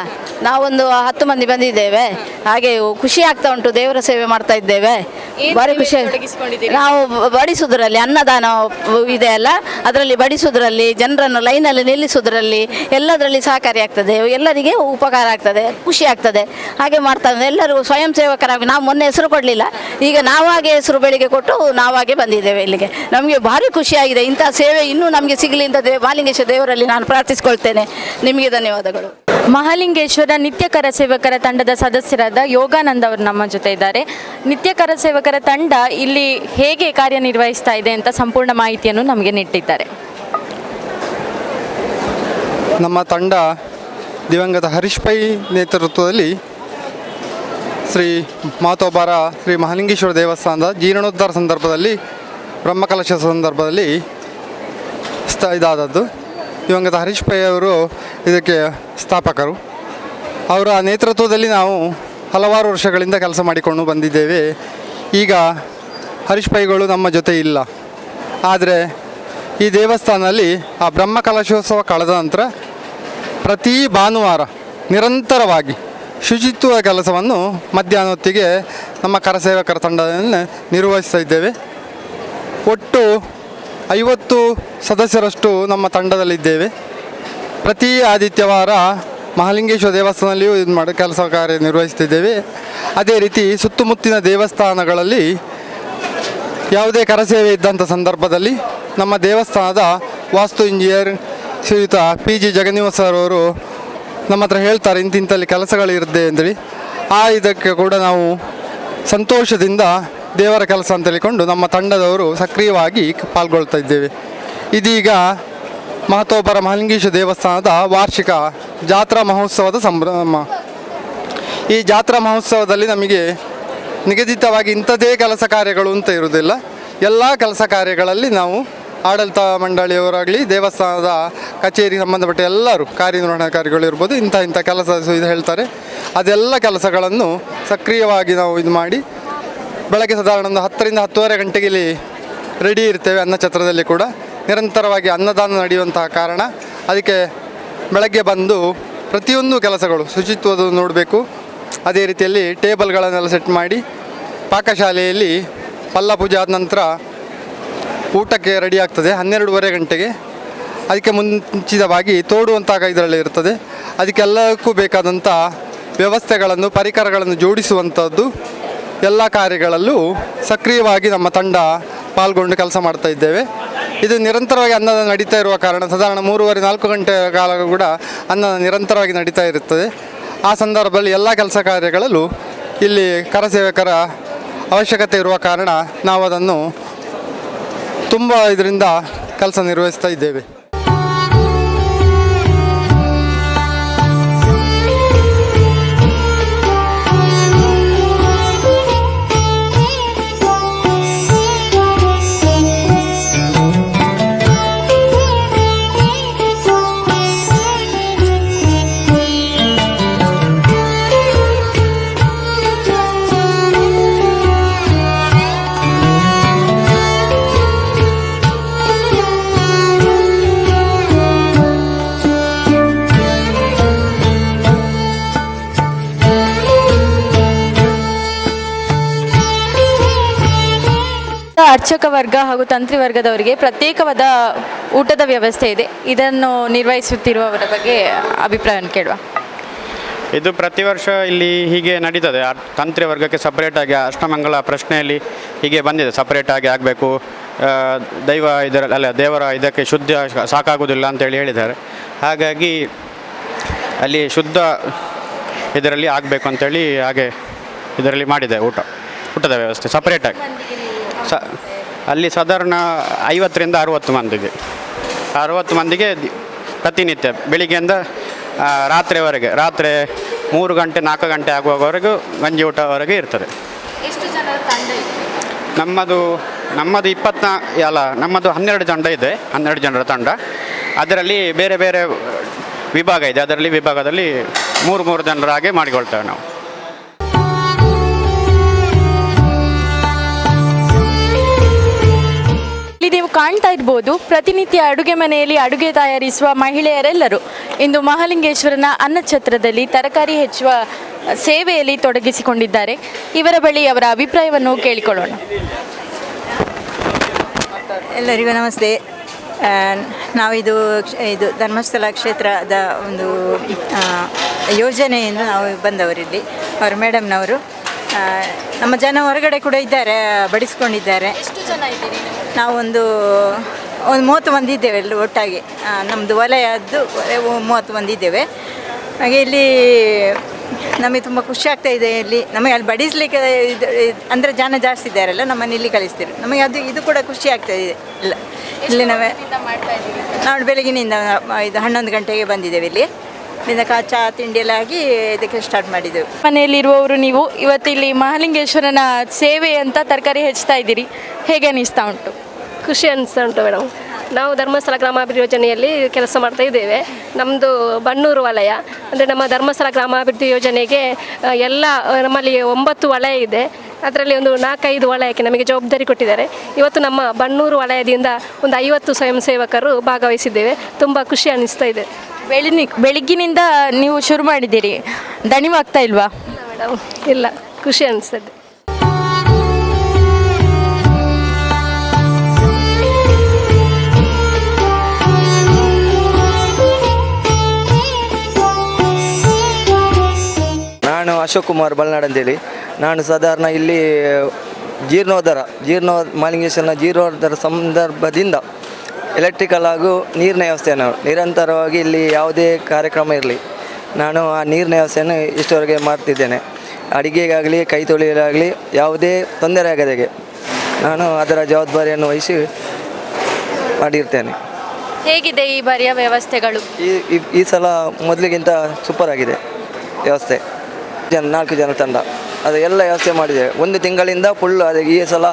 ನಾವೊಂದು 10 ಮಂದಿ ಬಂದಿದ್ದೇವೆ. ಹಾಗೆ ಖುಷಿ ಆಗ್ತಾ ಉಂಟು, ದೇವರ ಸೇವೆ ಮಾಡ್ತಾ ಇದ್ದೇವೆ. ಏನ್ ಭಾರಿ ಸೇವೆ ಖುಷಿ. ತೊಡಗಿಸಿಕೊಂಡಿದ್ದೀರಿ? ನಾವು ಬಡಿಸುವುದರಲ್ಲಿ, ಅನ್ನದಾನ ಇದೆ ಅಲ್ಲ, ಅದರಲ್ಲಿ ಬಡಿಸುವುದರಲ್ಲಿ, ಜನರನ್ನು ಲೈನಲ್ಲಿ ನಿಲ್ಲಿಸುವುದರಲ್ಲಿ ಎಲ್ಲದರಲ್ಲಿ ಸಹಕಾರಿ ಆಗ್ತದೆ. ಎಲ್ಲರಿಗೆ ಉಪಕಾರ ಆಗ್ತದೆ, ಖುಷಿ ಆಗ್ತದೆ. ಹಾಗೆ ಮಾಡ್ತಾ ಇದ್ದೇವೆ. ಎಲ್ಲರೂ ಸ್ವಯಂ ಸೇವಕರಾಗಿ. ನಾವು ಮೊನ್ನೆ ಹೆಸರು ಕೊಡಲಿಲ್ಲ, ಈಗ ನಾವಾಗೆ ಹೆಸರು ಬೆಳಿಗ್ಗೆ ಕೊಟ್ಟು ನಾವಾಗೆ ಬಂದಿದ್ದೇವೆ ಇಲ್ಲಿಗೆ. ನಮಗೆ ಭಾರಿ ಖುಷಿಯಾಗಿದೆ. ಇಂಥ ಸೇವೆ ಇನ್ನೂ ನಮಗೆ ಸಿಗಲಿ ಅಂತ ಮಹಾಲಿಂಗೇಶ್ವರ ದೇವರಲ್ಲಿ ನಾನು ಪ್ರಾರ್ಥಿಸಿಕೊಳ್ತೇನೆ. ನಿಮಗೆ ಧನ್ಯವಾದಗಳು. ಮಹಾಲಿಂಗೇಶ್ವರ ನಿತ್ಯ ಕರಸೇವಕರ ತಂಡದ ಸದಸ್ಯರಾದ ಯೋಗಾನಂದ್ ಅವರು ನಮ್ಮ ಜೊತೆ ಇದ್ದಾರೆ. ನಿತ್ಯ ಕರಸೇವಕರ ತಂಡ ಇಲ್ಲಿ ಹೇಗೆ ಕಾರ್ಯನಿರ್ವಹಿಸ್ತಾ ಇದೆ ಅಂತ ಸಂಪೂರ್ಣ ಮಾಹಿತಿಯನ್ನು ನಮಗೆ ನೀಡಿದ್ದಾರೆ. ನಮ್ಮ ತಂಡ ದಿವಂಗತ ಹರೀಶ್ ಪೈ ನೇತೃತ್ವದಲ್ಲಿ ಶ್ರೀ ಮಾತೋಬಾರ ಶ್ರೀ ಮಹಾಲಿಂಗೇಶ್ವರ ದೇವಸ್ಥಾನದ ಜೀರ್ಣೋದ್ಧಾರ ಸಂದರ್ಭದಲ್ಲಿ ಬ್ರಹ್ಮಕಲಶ ಸಂದರ್ಭದಲ್ಲಿ ಇದಾದದ್ದು. ದಿವಂಗತ ಹರೀಶ್ ಪೈ ಅವರು ಇದಕ್ಕೆ ಸ್ಥಾಪಕರು. ಅವರ ನೇತೃತ್ವದಲ್ಲಿ ನಾವು ಹಲವಾರು ವರ್ಷಗಳಿಂದ ಕೆಲಸ ಮಾಡಿಕೊಂಡು ಬಂದಿದ್ದೇವೆ. ಈಗ ಹರೀಶ್ ಪೈಗಳು ನಮ್ಮ ಜೊತೆ ಇಲ್ಲ. ಆದರೆ ಈ ದೇವಸ್ಥಾನದಲ್ಲಿ ಆ ಬ್ರಹ್ಮಕಲಶೋತ್ಸವ ಕಳೆದ ನಂತರ ಪ್ರತಿ ಭಾನುವಾರ ನಿರಂತರವಾಗಿ ಶುಚಿತ್ವ ಕೆಲಸವನ್ನು ಮಧ್ಯಾಹ್ನ ಹೊತ್ತಿಗೆ ನಮ್ಮ ಕರಸೇವಕರ ತಂಡದಲ್ಲಿ ನಿರ್ವಹಿಸ್ತಾ ಇದ್ದೇವೆ. ಒಟ್ಟು 50 ಸದಸ್ಯರಷ್ಟು ನಮ್ಮ ತಂಡದಲ್ಲಿದ್ದೇವೆ. ಪ್ರತಿ ಆದಿತ್ಯವಾರ ಮಹಾಲಿಂಗೇಶ್ವರ ದೇವಸ್ಥಾನದಲ್ಲಿಯೂ ಇದು ಕೆಲಸ ಕಾರ್ಯ ನಿರ್ವಹಿಸ್ತಿದ್ದೇವೆ. ಅದೇ ರೀತಿ ಸುತ್ತಮುತ್ತಿನ ದೇವಸ್ಥಾನಗಳಲ್ಲಿ ಯಾವುದೇ ಕರಸೇವೆ ಇದ್ದಂಥ ಸಂದರ್ಭದಲ್ಲಿ ನಮ್ಮ ದೇವಸ್ಥಾನದ ವಾಸ್ತು ಇಂಜಿನಿಯರ್ ಶ್ರೀಯುತ PG ಜಗನ್ನಿವಾಸ್ ಅವರು ನಮ್ಮ ಹತ್ರ ಹೇಳ್ತಾರೆ ಇಂತಿಂತಲ್ಲಿ ಕೆಲಸಗಳಿರುತ್ತೆ ಅಂತೇಳಿ. ಇದಕ್ಕೆ ಕೂಡ ನಾವು ಸಂತೋಷದಿಂದ ದೇವರ ಕೆಲಸ ಅಂತ ಹೇಳಿಕೊಂಡು ನಮ್ಮ ತಂಡದವರು ಸಕ್ರಿಯವಾಗಿ ಪಾಲ್ಗೊಳ್ತಾ ಇದ್ದೇವೆ. ಇದೀಗ ಮಹತೋಬರ ಮಹಾಲಿಂಗೇಶ್ವರ ದೇವಸ್ಥಾನದ ವಾರ್ಷಿಕ ಜಾತ್ರಾ ಮಹೋತ್ಸವದ ಸಂಭ್ರಮ. ಈ ಜಾತ್ರಾ ಮಹೋತ್ಸವದಲ್ಲಿ ನಮಗೆ ನಿಗದಿತವಾಗಿ ಇಂಥದ್ದೇ ಕೆಲಸ ಕಾರ್ಯಗಳು ಅಂತ ಇರುವುದಿಲ್ಲ. ಎಲ್ಲ ಕೆಲಸ ಕಾರ್ಯಗಳಲ್ಲಿ ನಾವು ಆಡಳಿತ ಮಂಡಳಿಯವರಾಗಲಿ ದೇವಸ್ಥಾನದ ಕಚೇರಿ ಸಂಬಂಧಪಟ್ಟ ಎಲ್ಲರೂ ಕಾರ್ಯನಿರ್ವಹಣಾಧಿಕಾರಿಗಳು ಇರ್ಬೋದು, ಇಂಥ ಕೆಲಸ ಇದು ಹೇಳ್ತಾರೆ. ಅದೆಲ್ಲ ಕೆಲಸಗಳನ್ನು ಸಕ್ರಿಯವಾಗಿ ನಾವು ಇದು ಮಾಡಿ ಬೆಳಗ್ಗೆ ಸಾಧಾರಣ ಒಂದು 10ರಿಂದ 10:30 ಗಂಟೆಗೆ ಇಲ್ಲಿ ರೆಡಿ ಇರ್ತೇವೆ. ಅನ್ನಛತ್ರದಲ್ಲಿ ಕೂಡ ನಿರಂತರವಾಗಿ ಅನ್ನದಾನ ನಡೆಯುವಂತಹ ಕಾರಣ ಅದಕ್ಕೆ ಬೆಳಗ್ಗೆ ಬಂದು ಪ್ರತಿಯೊಂದು ಕೆಲಸಗಳು ಶುಚಿತ್ವದ ನೋಡಬೇಕು. ಅದೇ ರೀತಿಯಲ್ಲಿ ಟೇಬಲ್ಗಳನ್ನೆಲ್ಲ ಸೆಟ್ ಮಾಡಿ ಪಾಕಶಾಲೆಯಲ್ಲಿ ಪಲ್ಲ ಪೂಜೆ ಆದ ನಂತರ ಊಟಕ್ಕೆ ರೆಡಿ ಆಗ್ತದೆ 12:30 ಗಂಟೆಗೆ. ಅದಕ್ಕೆ ಮುಂಚಿತವಾಗಿ ತೋಡುವಂತಹ ಇದರಲ್ಲಿ ಇರ್ತದೆ. ಅದಕ್ಕೆಲ್ಲಕ್ಕೂ ಬೇಕಾದಂಥ ವ್ಯವಸ್ಥೆಗಳನ್ನು ಪರಿಕರಗಳನ್ನು ಜೋಡಿಸುವಂಥದ್ದು ಎಲ್ಲ ಕಾರ್ಯಗಳಲ್ಲೂ ಸಕ್ರಿಯವಾಗಿ ನಮ್ಮ ತಂಡ ಪಾಲ್ಗೊಂಡು ಕೆಲಸ ಮಾಡ್ತಾ ಇದ್ದೇವೆ. ಇದು ನಿರಂತರವಾಗಿ ಅನ್ನದ ನಡೀತಾ ಇರುವ ಕಾರಣ ಸಾಧಾರಣ 3-4 ಗಂಟೆ ಕಾಲ ಕೂಡ ಅನ್ನ ನಿರಂತರವಾಗಿ ನಡೀತಾ ಇರುತ್ತದೆ. ಆ ಸಂದರ್ಭದಲ್ಲಿ ಎಲ್ಲ ಕೆಲಸ ಕಾರ್ಯಗಳಲ್ಲೂ ಇಲ್ಲಿ ಕರಸೇವಕರ ಅವಶ್ಯಕತೆ ಇರುವ ಕಾರಣ ನಾವು ಅದನ್ನು ತುಂಬ ಇದರಿಂದ ಕೆಲಸ ನಿರ್ವಹಿಸ್ತಾ ಇದ್ದೇವೆ. ಅರ್ಚಕ ವರ್ಗ ಹಾಗೂ ತಂತ್ರಿ ವರ್ಗದವರಿಗೆ ಪ್ರತ್ಯೇಕವಾದ ಊಟದ ವ್ಯವಸ್ಥೆ ಇದೆ. ಇದನ್ನು ನಿರ್ವಹಿಸುತ್ತಿರುವವರ ಬಗ್ಗೆ ಅಭಿಪ್ರಾಯವನ್ನು ಕೇಳುವ. ಇದು ಪ್ರತಿ ವರ್ಷ ಇಲ್ಲಿ ಹೀಗೆ ನಡೀತದೆ. ತಂತ್ರಿ ವರ್ಗಕ್ಕೆ ಸಪ್ರೇಟಾಗಿ ಅಷ್ಟಮಂಗಲ ಪ್ರಶ್ನೆಯಲ್ಲಿ ಹೀಗೆ ಬಂದಿದೆ, ಸಪ್ರೇಟಾಗಿ ಆಗಬೇಕು, ದೇವರ ಇದಕ್ಕೆ ಶುದ್ಧ ಸಾಕಾಗುವುದಿಲ್ಲ ಅಂತೇಳಿ ಹೇಳಿದ್ದಾರೆ. ಹಾಗಾಗಿ ಅಲ್ಲಿ ಶುದ್ಧ ಇದರಲ್ಲಿ ಆಗಬೇಕು ಅಂತೇಳಿ ಹಾಗೆ ಇದರಲ್ಲಿ ಮಾಡಿದೆ ಊಟದ ವ್ಯವಸ್ಥೆ ಸಪ್ರೇಟಾಗಿ. ಅಲ್ಲಿ ಸಾಧಾರಣ 50ರಿಂದ 60 ಮಂದಿಗೆ 60 ಮಂದಿಗೆ ಪ್ರತಿನಿತ್ಯ ಬೆಳಿಗ್ಗೆಯಿಂದ ರಾತ್ರಿವರೆಗೆ, ರಾತ್ರಿ 3 ಗಂಟೆ 4 ಗಂಟೆ ಆಗುವವರೆಗೂ ಗಂಜಿ ಊಟವರೆಗೆ ಇರ್ತದೆ. ಎಷ್ಟು ಜನರ ತಂಡ ಇದೆ? ನಮ್ಮದು 12 ತಂಡ ಇದೆ. 12 ಜನರ ತಂಡ. ಅದರಲ್ಲಿ ಬೇರೆ ಬೇರೆ ವಿಭಾಗ ಇದೆ. ಅದರಲ್ಲಿ ವಿಭಾಗದಲ್ಲಿ 3 ಜನರ ಹಾಗೆ ಮಾಡಿಕೊಳ್ತೇವೆ ನಾವು. ನೀವು ಕಾಣ್ತಾ ಇರ್ಬೋದು, ಪ್ರತಿನಿತ್ಯ ಅಡುಗೆ ಮನೆಯಲ್ಲಿ ಅಡುಗೆ ತಯಾರಿಸುವ ಮಹಿಳೆಯರೆಲ್ಲರೂ ಇಂದು ಮಹಾಲಿಂಗೇಶ್ವರನ ಅನ್ನಛತ್ರದಲ್ಲಿ ತರಕಾರಿ ಹೆಚ್ಚುವ ಸೇವೆಯಲ್ಲಿ ತೊಡಗಿಸಿಕೊಂಡಿದ್ದಾರೆ. ಇವರ ಬಳಿ ಅವರ ಅಭಿಪ್ರಾಯವನ್ನು ಕೇಳಿಕೊಳ್ಳೋಣ. ಎಲ್ಲರಿಗೂ ನಮಸ್ತೆ. ನಾವಿದು ಧರ್ಮಸ್ಥಳ ಕ್ಷೇತ್ರದ ಒಂದು ಯೋಜನೆಯಿಂದ ನಾವು ಬಂದವರಿಲ್ಲಿ. ಅವರು ಮೇಡಮ್ನವರು. ನಮ್ಮ ಜನ ಹೊರಗಡೆ ಕೂಡ ಇದ್ದಾರೆ, ಬಡಿಸ್ಕೊಂಡಿದ್ದಾರೆ. ಎಷ್ಟು ಜನ ಇದ್ದೀರಿ? ನಾವು ಒಂದು 30 ಮಂದಿ ಇದ್ದೇವೆ ಎಲ್ಲ ಒಟ್ಟಾಗಿ. ನಮ್ಮದು ವಲಯದ್ದು 30 ಮಂದಿ ಇದ್ದೇವೆ. ಹಾಗೆ ಇಲ್ಲಿ ನಮಗೆ ತುಂಬ ಖುಷಿ ಆಗ್ತಾ ಇದೆ. ಇಲ್ಲಿ ನಮಗೆ ಅಲ್ಲಿ ಬಡಿಸಲಿಕ್ಕೆ ಅಂದರೆ ಜನ ಜಾಸ್ತಿ ಇದ್ದಾರಲ್ಲ, ನಮ್ಮನ್ನು ಇಲ್ಲಿ ಕಳಿಸ್ತೀವಿ. ನಮಗೆ ಇದು ಕೂಡ ಖುಷಿ ಆಗ್ತಾ ಇದೆ. ಇಲ್ಲ ಇಲ್ಲಿ ನಾವು ಬೆಳಗಿನಿಂದ 11 ಗಂಟೆಗೆ ಬಂದಿದ್ದೇವೆ. ಇಲ್ಲಿ ಇಲ್ಲಿಂದ ಚಹಾ ತಿಂಡಿ ಎಲ್ಲ ಆಗಿ ಇದಕ್ಕೆ ಸ್ಟಾರ್ಟ್ ಮಾಡಿದ್ದೆವು. ಮನೆಯಲ್ಲಿರುವವರು ನೀವು ಇವತ್ತು ಇಲ್ಲಿ ಮಹಾಲಿಂಗೇಶ್ವರನ ಸೇವೆ ಅಂತ ತರಕಾರಿ ಹೆಚ್ಚುತ್ತಾ ಇದ್ದೀರಿ, ಹೇಗೆ ಅನಿಸ್ತಾ ಉಂಟು? ಖುಷಿ ಅನಿಸ್ತಾ ಉಂಟು ಮೇಡಮ್. ನಾವು ಧರ್ಮಸ್ಥಳ ಗ್ರಾಮಾಭಿವೃದ್ಧಿ ಯೋಜನೆಯಲ್ಲಿ ಕೆಲಸ ಮಾಡ್ತಾ ಇದ್ದೇವೆ. ನಮ್ಮದು ಬನ್ನೂರು ವಲಯ, ಅಂದರೆ ನಮ್ಮ ಧರ್ಮಸ್ಥಳ ಗ್ರಾಮಾಭಿವೃದ್ಧಿ ಯೋಜನೆಗೆ ಎಲ್ಲ ನಮ್ಮಲ್ಲಿ 9 ವಲಯ ಇದೆ. ಅದರಲ್ಲಿ ಒಂದು 4-5 ವಲಯಕ್ಕೆ ನಮಗೆ ಜವಾಬ್ದಾರಿ ಕೊಟ್ಟಿದ್ದಾರೆ. ಇವತ್ತು ನಮ್ಮ ಬನ್ನೂರು ವಲಯದಿಂದ ಒಂದು 50 ಸ್ವಯಂ ಸೇವಕರು ಭಾಗವಹಿಸಿದ್ದೇವೆ. ತುಂಬ ಖುಷಿ ಅನ್ನಿಸ್ತಾ ಇದೆ. ಬೆಳಿಗ್ಗಿನಿಂದ ನೀವು ಶುರು ಮಾಡಿದ್ದೀರಿ, ದಣಿವಾಗ್ತಾ ಇಲ್ವಾ? ಮೇಡಮ್ ಇಲ್ಲ, ಖುಷಿ ಅನ್ನಿಸ್ತದೆ. ನಾನು ಅಶೋಕ್ ಕುಮಾರ್ ಬಲ್ನಾಡ್ ಅಂತೇಳಿ. ನಾನು ಸಾಧಾರಣ ಇಲ್ಲಿ ಮಹಾಲಿಂಗೇಶ್ವರನ ಜೀರ್ಣೋದ್ಧಾರ ಸಂದರ್ಭದಿಂದ ಎಲೆಕ್ಟ್ರಿಕಲ್ ಹಾಗೂ ನೀರಿನ ವ್ಯವಸ್ಥೆಯನ್ನು ನಿರಂತರವಾಗಿ ಇಲ್ಲಿ ಯಾವುದೇ ಕಾರ್ಯಕ್ರಮ ಇರಲಿ ನಾನು ಆ ನೀರಿನ ವ್ಯವಸ್ಥೆಯನ್ನು ಇಷ್ಟವರೆಗೆ ಮಾಡ್ತಿದ್ದೇನೆ. ಅಡಿಗೆಗಾಗಲಿ ಕೈ ತೊಳೆಯಲಾಗಲಿ ಯಾವುದೇ ತೊಂದರೆ ಆಗದಾಗೆ ನಾನು ಅದರ ಜವಾಬ್ದಾರಿಯನ್ನು ವಹಿಸಿ ಮಾಡಿರ್ತೇನೆ. ಹೇಗಿದೆ ಈ ಬಾರಿಯ ವ್ಯವಸ್ಥೆಗಳು? ಈ ಸಲ ಮೊದಲಿಗಿಂತ ಸೂಪರ್ ಆಗಿದೆ ವ್ಯವಸ್ಥೆ. 4 ಜನ ತಂಡ ಅದು ಎಲ್ಲ ವ್ಯವಸ್ಥೆ ಮಾಡಿದೆ. 1 ತಿಂಗಳಿಂದ ಫುಲ್ಲು ಅದೇ. ಈ ಸಲ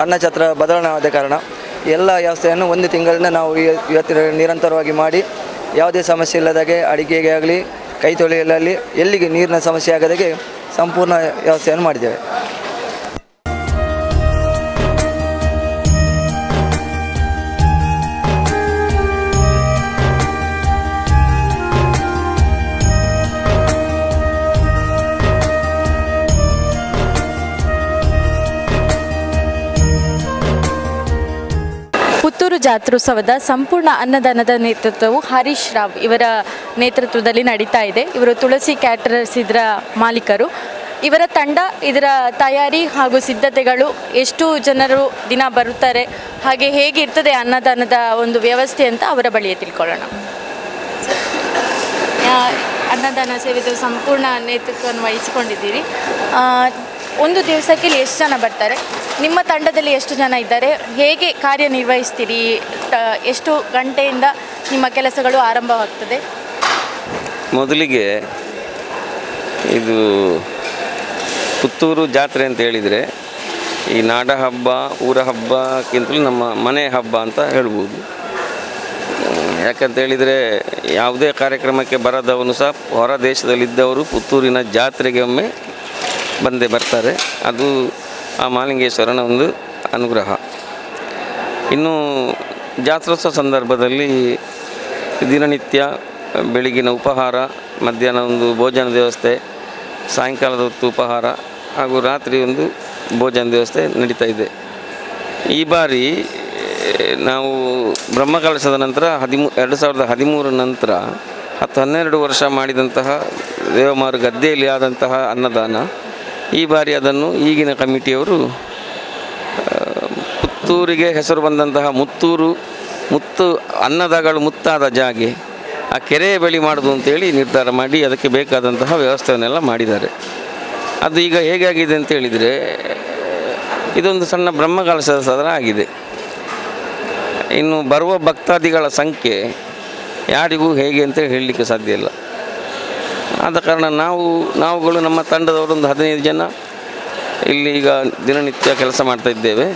ಅನ್ನಛತ್ರ ಬದಲಾವಣೆ ಆದ ಕಾರಣ ಎಲ್ಲ ವ್ಯವಸ್ಥೆಯನ್ನು 1 ತಿಂಗಳಿಂದ ನಾವು ಇವತ್ತು ನಿರಂತರವಾಗಿ ಮಾಡಿ ಯಾವುದೇ ಸಮಸ್ಯೆ ಇಲ್ಲದಾಗೆ ಅಡಿಗೆಗೆ ಆಗಲಿ ಕೈ ತೊಳೆಯಲಲ್ಲಿ ಎಲ್ಲಿಗೆ ನೀರಿನ ಸಮಸ್ಯೆ ಆಗದಾಗೆ ಸಂಪೂರ್ಣ ವ್ಯವಸ್ಥೆಯನ್ನು ಮಾಡಿದ್ದೇವೆ. ಪುತ್ತೂರು ಜಾತ್ರೋತ್ಸವದ ಸಂಪೂರ್ಣ ಅನ್ನದಾನದ ನೇತೃತ್ವವು ಹರೀಶ್ ರಾವ್ ಇವರ ನೇತೃತ್ವದಲ್ಲಿ ನಡೀತಾ ಇದೆ. ಇವರು ತುಳಸಿ ಕ್ಯಾಟರರ್ಸ್ ಇದರ ಮಾಲೀಕರು. ಇವರ ತಂಡ ಇದರ ತಯಾರಿ ಹಾಗೂ ಸಿದ್ಧತೆಗಳು, ಎಷ್ಟು ಜನರು ದಿನ ಬರುತ್ತಾರೆ, ಹಾಗೆ ಹೇಗಿರ್ತದೆ ಅನ್ನದಾನದ ಒಂದು ವ್ಯವಸ್ಥೆ ಅಂತ ಅವರ ಬಳಿಯೇ ತಿಳ್ಕೊಳ್ಳೋಣ. ಅನ್ನದಾನ ಸೇವೆದು ಸಂಪೂರ್ಣ ನೇತೃತ್ವವನ್ನು ವಹಿಸಿಕೊಂಡಿದ್ದೀರಿ. ಒಂದು ದಿವಸಕ್ಕೆ ಇಲ್ಲಿ ಎಷ್ಟು ಜನ ಬರ್ತಾರೆ? ನಿಮ್ಮ ತಂಡದಲ್ಲಿ ಎಷ್ಟು ಜನ ಇದ್ದಾರೆ? ಹೇಗೆ ಕಾರ್ಯನಿರ್ವಹಿಸ್ತೀರಿ? ಎಷ್ಟು ಗಂಟೆಯಿಂದ ನಿಮ್ಮ ಕೆಲಸಗಳು ಆರಂಭವಾಗ್ತದೆ? ಮೊದಲಿಗೆ ಇದು ಪುತ್ತೂರು ಜಾತ್ರೆ ಅಂತ ಹೇಳಿದರೆ ಈ ನಾಡ ಹಬ್ಬ, ಊರ ಹಬ್ಬಕ್ಕಿಂತಲೂ ನಮ್ಮ ಮನೆ ಹಬ್ಬ ಅಂತ ಹೇಳ್ಬೋದು. ಯಾಕಂತ ಹೇಳಿದರೆ ಯಾವುದೇ ಕಾರ್ಯಕ್ರಮಕ್ಕೆ ಬರದವನು ಸಹ ಹೊರ ದೇಶದಲ್ಲಿದ್ದವರು ಪುತ್ತೂರಿನ ಜಾತ್ರೆಗೆ ಒಮ್ಮೆ ಬಂದೇ ಬರ್ತಾರೆ. ಅದು ಆ ಮಹಾಲಿಂಗೇಶ್ವರನ ಒಂದು ಅನುಗ್ರಹ. ಇನ್ನು ಜಾತ್ರೋತ್ಸವ ಸಂದರ್ಭದಲ್ಲಿ ದಿನನಿತ್ಯ ಬೆಳಗಿನ ಉಪಹಾರ, ಮಧ್ಯಾಹ್ನ ಒಂದು ಭೋಜನದ ವ್ಯವಸ್ಥೆ, ಸಾಯಂಕಾಲದ ಹೊತ್ತು ಉಪಹಾರ ಹಾಗೂ ರಾತ್ರಿ ಒಂದು ಭೋಜನದ ವ್ಯವಸ್ಥೆ ನಡೀತಾ ಇದೆ. ಈ ಬಾರಿ ನಾವು ಬ್ರಹ್ಮಕಲಶದ ನಂತರ 2013 ನಂತರ 10-12 ವರ್ಷ ಮಾಡಿದಂತಹ ದೇವಮಾರು ಗದ್ದೆಯಲ್ಲಿ ಆದಂತಹ ಅನ್ನದಾನ, ಈ ಬಾರಿ ಅದನ್ನು ಈಗಿನ ಕಮಿಟಿಯವರು ಪುತ್ತೂರಿಗೆ ಹೆಸರು ಬಂದಂತಹ ಮುತ್ತು ಅನ್ನದಗಳು ಮುತ್ತಾದ ಜಾಗೆ ಆ ಕೆರೆಯ ಬಳಿ ಮಾಡೋದು ಅಂತೇಳಿ ನಿರ್ಧಾರ ಮಾಡಿ ಅದಕ್ಕೆ ಬೇಕಾದಂತಹ ವ್ಯವಸ್ಥೆಯನ್ನೆಲ್ಲ ಮಾಡಿದ್ದಾರೆ. ಅದು ಈಗ ಹೇಗಾಗಿದೆ ಅಂತ ಹೇಳಿದರೆ ಇದೊಂದು ಸಣ್ಣ ಬ್ರಹ್ಮಕಲಶದ ಸದನ ಆಗಿದೆ. ಇನ್ನು ಬರುವ ಭಕ್ತಾದಿಗಳ ಸಂಖ್ಯೆ ಯಾರಿಗೂ ಹೇಗೆ ಅಂತ ಹೇಳಲಿಕ್ಕೆ ಸಾಧ್ಯ ಇಲ್ಲ. ಆದ ಕಾರಣ ನಾವುಗಳು ನಮ್ಮ ತಂಡದವರು ಒಂದು 15 ಜನ ಇಲ್ಲಿ ಈಗ ದಿನನಿತ್ಯ ಕೆಲಸ ಮಾಡ್ತಾ ಇದ್ದೇವೆ.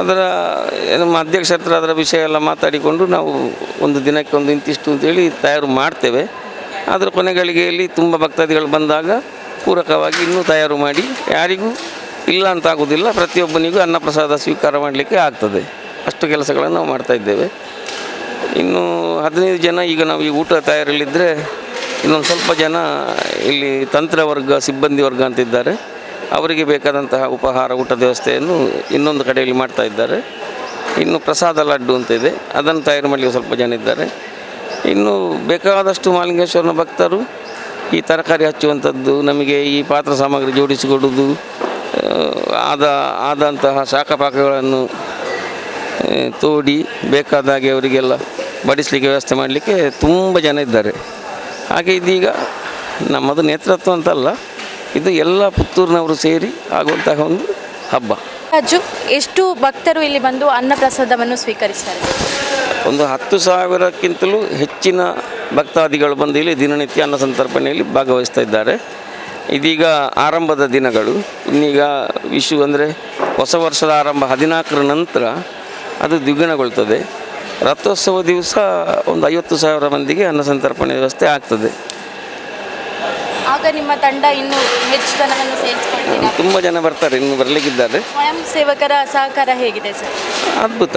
ಅದರ ನಮ್ಮ ಅಧ್ಯಕ್ಷರ ಹತ್ರ ಅದರ ವಿಷಯ ಎಲ್ಲ ಮಾತಾಡಿಕೊಂಡು ನಾವು ಒಂದು ದಿನಕ್ಕೆ ಒಂದು ಇಂತಿಷ್ಟು ಅಂತೇಳಿ ತಯಾರು ಮಾಡ್ತೇವೆ. ಅದರ ಕೊನೆಗಳಿಗೆಯಲ್ಲಿ ತುಂಬ ಭಕ್ತಾದಿಗಳು ಬಂದಾಗ ಪೂರಕವಾಗಿ ಇನ್ನೂ ತಯಾರು ಮಾಡಿ ಯಾರಿಗೂ ಇಲ್ಲ ಅಂತ ಆಗೋದಿಲ್ಲ. ಪ್ರತಿಯೊಬ್ಬನಿಗೂ ಅನ್ನಪ್ರಸಾದ ಸ್ವೀಕಾರ ಮಾಡಲಿಕ್ಕೆ ಆಗ್ತದೆ. ಅಷ್ಟು ಕೆಲಸಗಳನ್ನು ನಾವು ಮಾಡ್ತಾಯಿದ್ದೇವೆ. ಇನ್ನು 15 ಜನ ಈಗ ನಾವು ಈ ಊಟ ತಯಾರಿಯಲ್ಲಿದ್ದರೆ ಇನ್ನೊಂದು ಸ್ವಲ್ಪ ಜನ ಇಲ್ಲಿ ತಂತ್ರ ವರ್ಗ ಸಿಬ್ಬಂದಿ ವರ್ಗ ಅಂತಿದ್ದಾರೆ. ಅವರಿಗೆ ಬೇಕಾದಂತಹ ಉಪಹಾರ ಊಟದ ವ್ಯವಸ್ಥೆಯನ್ನು ಇನ್ನೊಂದು ಕಡೆಯಲ್ಲಿ ಮಾಡ್ತಾ ಇದ್ದಾರೆ. ಇನ್ನು ಪ್ರಸಾದ ಲಡ್ಡು ಅಂತ ಇದೆ, ಅದನ್ನು ತಯಾರು ಮಾಡಲಿಕ್ಕೆ ಸ್ವಲ್ಪ ಜನ ಇದ್ದಾರೆ. ಇನ್ನು ಬೇಕಾದಷ್ಟು ಮಹಾಲಿಂಗೇಶ್ವರನ ಭಕ್ತರು ಈ ತರಕಾರಿ ಹಚ್ಚುವಂಥದ್ದು, ನಮಗೆ ಈ ಪಾತ್ರ ಸಾಮಗ್ರಿ ಜೋಡಿಸಿಕೊಡುವುದು, ಆದಂತಹ ಶಾಖಪಾಕಗಳನ್ನು ತೋಡಿ ಬೇಕಾದಾಗೆ ಅವರಿಗೆಲ್ಲ ಬಡಿಸಲಿಕ್ಕೆ ವ್ಯವಸ್ಥೆ ಮಾಡಲಿಕ್ಕೆ ತುಂಬ ಜನ ಇದ್ದಾರೆ. ಹಾಗೆ ಇದೀಗ ನಮ್ಮದು ನೇತೃತ್ವ ಅಂತಲ್ಲ, ಇದು ಎಲ್ಲ ಪುತ್ತೂರಿನವರು ಸೇರಿ ಆಗುವಂತಹ ಒಂದು ಹಬ್ಬ. ರಾಜು, ಎಷ್ಟು ಭಕ್ತರು ಇಲ್ಲಿ ಬಂದು ಅನ್ನ ಪ್ರಸಾದವನ್ನು ಸ್ವೀಕರಿಸ್ತಾರೆ? ಒಂದು 10,000ಕ್ಕಿಂತಲೂ ಹೆಚ್ಚಿನ ಭಕ್ತಾದಿಗಳು ಬಂದು ಇಲ್ಲಿ ದಿನನಿತ್ಯ ಅನ್ನ ಸಂತರ್ಪಣೆಯಲ್ಲಿ ಭಾಗವಹಿಸ್ತಾ ಇದ್ದಾರೆ. ಇದೀಗ ಆರಂಭದ ದಿನಗಳು. ಇನ್ನೀಗ ವಿಷು ಅಂದರೆ ಹೊಸ ವರ್ಷದ ಆರಂಭ 14ರ ನಂತರ ಅದು ದ್ವಿಗುಣಗೊಳ್ತದೆ. ರಥೋತ್ಸವ ದಿವಸ ಒಂದು 50,000 ಮಂದಿಗೆ ಅನ್ನ ಸಂತರ್ಪಣೆ ವ್ಯವಸ್ಥೆ ಆಗ್ತದೆ. ಆಗ ನಿಮ್ಮ ತಂಡ ಇನ್ನೂ ಹೆಚ್ಚು ಜನವನ್ನು ಸೇರಿಸಿಕೊಳ್ತೀರಾ? ತುಂಬ ಜನ ಬರ್ತಾರೆ, ಇನ್ನು ಬರಲಿಕ್ಕಿದ್ದಾರೆ. ಸ್ವಯಂ ಸೇವಕರ ಸಹಕಾರ ಹೇಗಿದೆ ಸರ್? ಅದ್ಭುತ,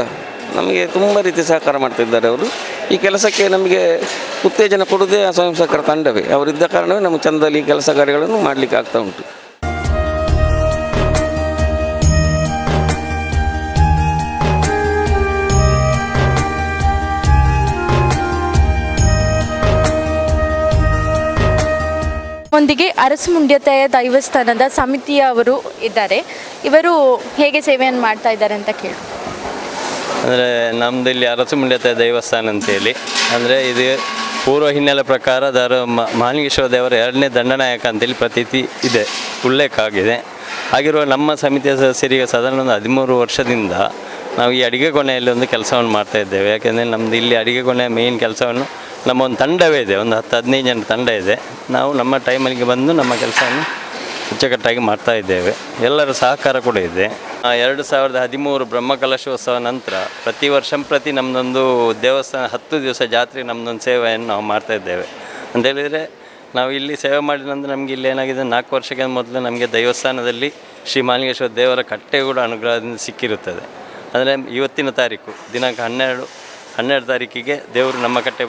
ನಮಗೆ ತುಂಬ ರೀತಿ ಸಹಕಾರ ಮಾಡ್ತಿದ್ದಾರೆ ಅವರು. ಈ ಕೆಲಸಕ್ಕೆ ನಮಗೆ ಉತ್ತೇಜನ ಕೊಡೋದೇ ಆ ಸ್ವಯಂ ಸಹಕಾರ ತಂಡವೇ. ಅವರಿದ್ದ ಕಾರಣವೇ ನಮಗೆ ಚಂದಲ್ಲಿ ಈ ಕೆಲಸ ಕಾರ್ಯಗಳನ್ನು ಮಾಡಲಿಕ್ಕೆ ಆಗ್ತಾ ಉಂಟು. ಒಂದಿಗೆ ಅರಸುಮುಂಡ್ಯತೆಯ ದೈವಸ್ಥಾನದ ಸಮಿತಿಯವರು ಇದ್ದಾರೆ. ಇವರು ಹೇಗೆ ಸೇವೆಯನ್ನು ಮಾಡ್ತಾ ಇದ್ದಾರೆ ಅಂತ ಕೇಳಿ. ಅಂದರೆ ನಮ್ಮದು ಇಲ್ಲಿ ಅರಸುಮುಂಡ್ಯತೆಯ ದೇವಸ್ಥಾನ ಅಂತೇಳಿ, ಅಂದರೆ ಇದು ಪೂರ್ವ ಹಿನ್ನೆಲೆ ಪ್ರಕಾರ ಮಹಾಲಿಂಗೇಶ್ವರ ದೇವರ 2ನೇ ದಂಡನಾಯಕ ಅಂತೇಳಿ ಪ್ರತೀತಿ ಇದೆ, ಉಲ್ಲೇಖ ಆಗಿದೆ. ಹಾಗಿರುವ ನಮ್ಮ ಸಮಿತಿಯ ಸದಸ್ಯರಿಗೆ ಸಾಧಾರಣ ಒಂದು 13 ವರ್ಷದಿಂದ ನಾವು ಈ ಅಡುಗೆ ಕೊನೆಯಲ್ಲಿ ಒಂದು ಕೆಲಸವನ್ನು ಮಾಡ್ತಾಯಿದ್ದೇವೆ. ಯಾಕೆಂದರೆ ನಮ್ಮದು ಇಲ್ಲಿ ಅಡುಗೆ ಕೊನೆಯ ಮೇಯ್ನ್ ಕೆಲಸವನ್ನು ನಮ್ಮ ಒಂದು ತಂಡವೇ ಇದೆ, ಒಂದು 10-15 ಜನ ತಂಡ ಇದೆ. ನಾವು ನಮ್ಮ ಟೈಮಲ್ಲಿಗೆ ಬಂದು ನಮ್ಮ ಕೆಲಸವನ್ನು ಅಚ್ಚುಕಟ್ಟಾಗಿ ಮಾಡ್ತಾ ಇದ್ದೇವೆ. ಎಲ್ಲರ ಸಹಕಾರ ಕೂಡ ಇದೆ. 2013 ಬ್ರಹ್ಮಕಲಶೋತ್ಸವ ನಂತರ ಪ್ರತಿ ನಮ್ಮದೊಂದು ದೇವಸ್ಥಾನ 10 ದಿವಸ ಜಾತ್ರೆ ನಮ್ಮದೊಂದು ಸೇವೆಯನ್ನು ನಾವು ಮಾಡ್ತಾಯಿದ್ದೇವೆ. ಅಂತೇಳಿದರೆ ನಾವು ಇಲ್ಲಿ ಸೇವೆ ಮಾಡಿದ ನಂತರ ನಮಗೆ ಇಲ್ಲಿ ಏನಾಗಿದೆ, 4 ವರ್ಷಕ್ಕೆ ಮೊದಲು ನಮಗೆ ದೇವಸ್ಥಾನದಲ್ಲಿ ಶ್ರೀ ಮಹಾಲಿಂಗೇಶ್ವರ ದೇವರ ಕಟ್ಟೆ ಕೂಡ ಅನುಗ್ರಹದಿಂದ ಸಿಕ್ಕಿರುತ್ತದೆ. ಅಂದರೆ ಇವತ್ತಿನ ತಾರೀಕು ದಿನಾಂಕ 12 ತಾರೀಕಿಗೆ ದೇವರು ನಮ್ಮ ಕಟ್ಟೆ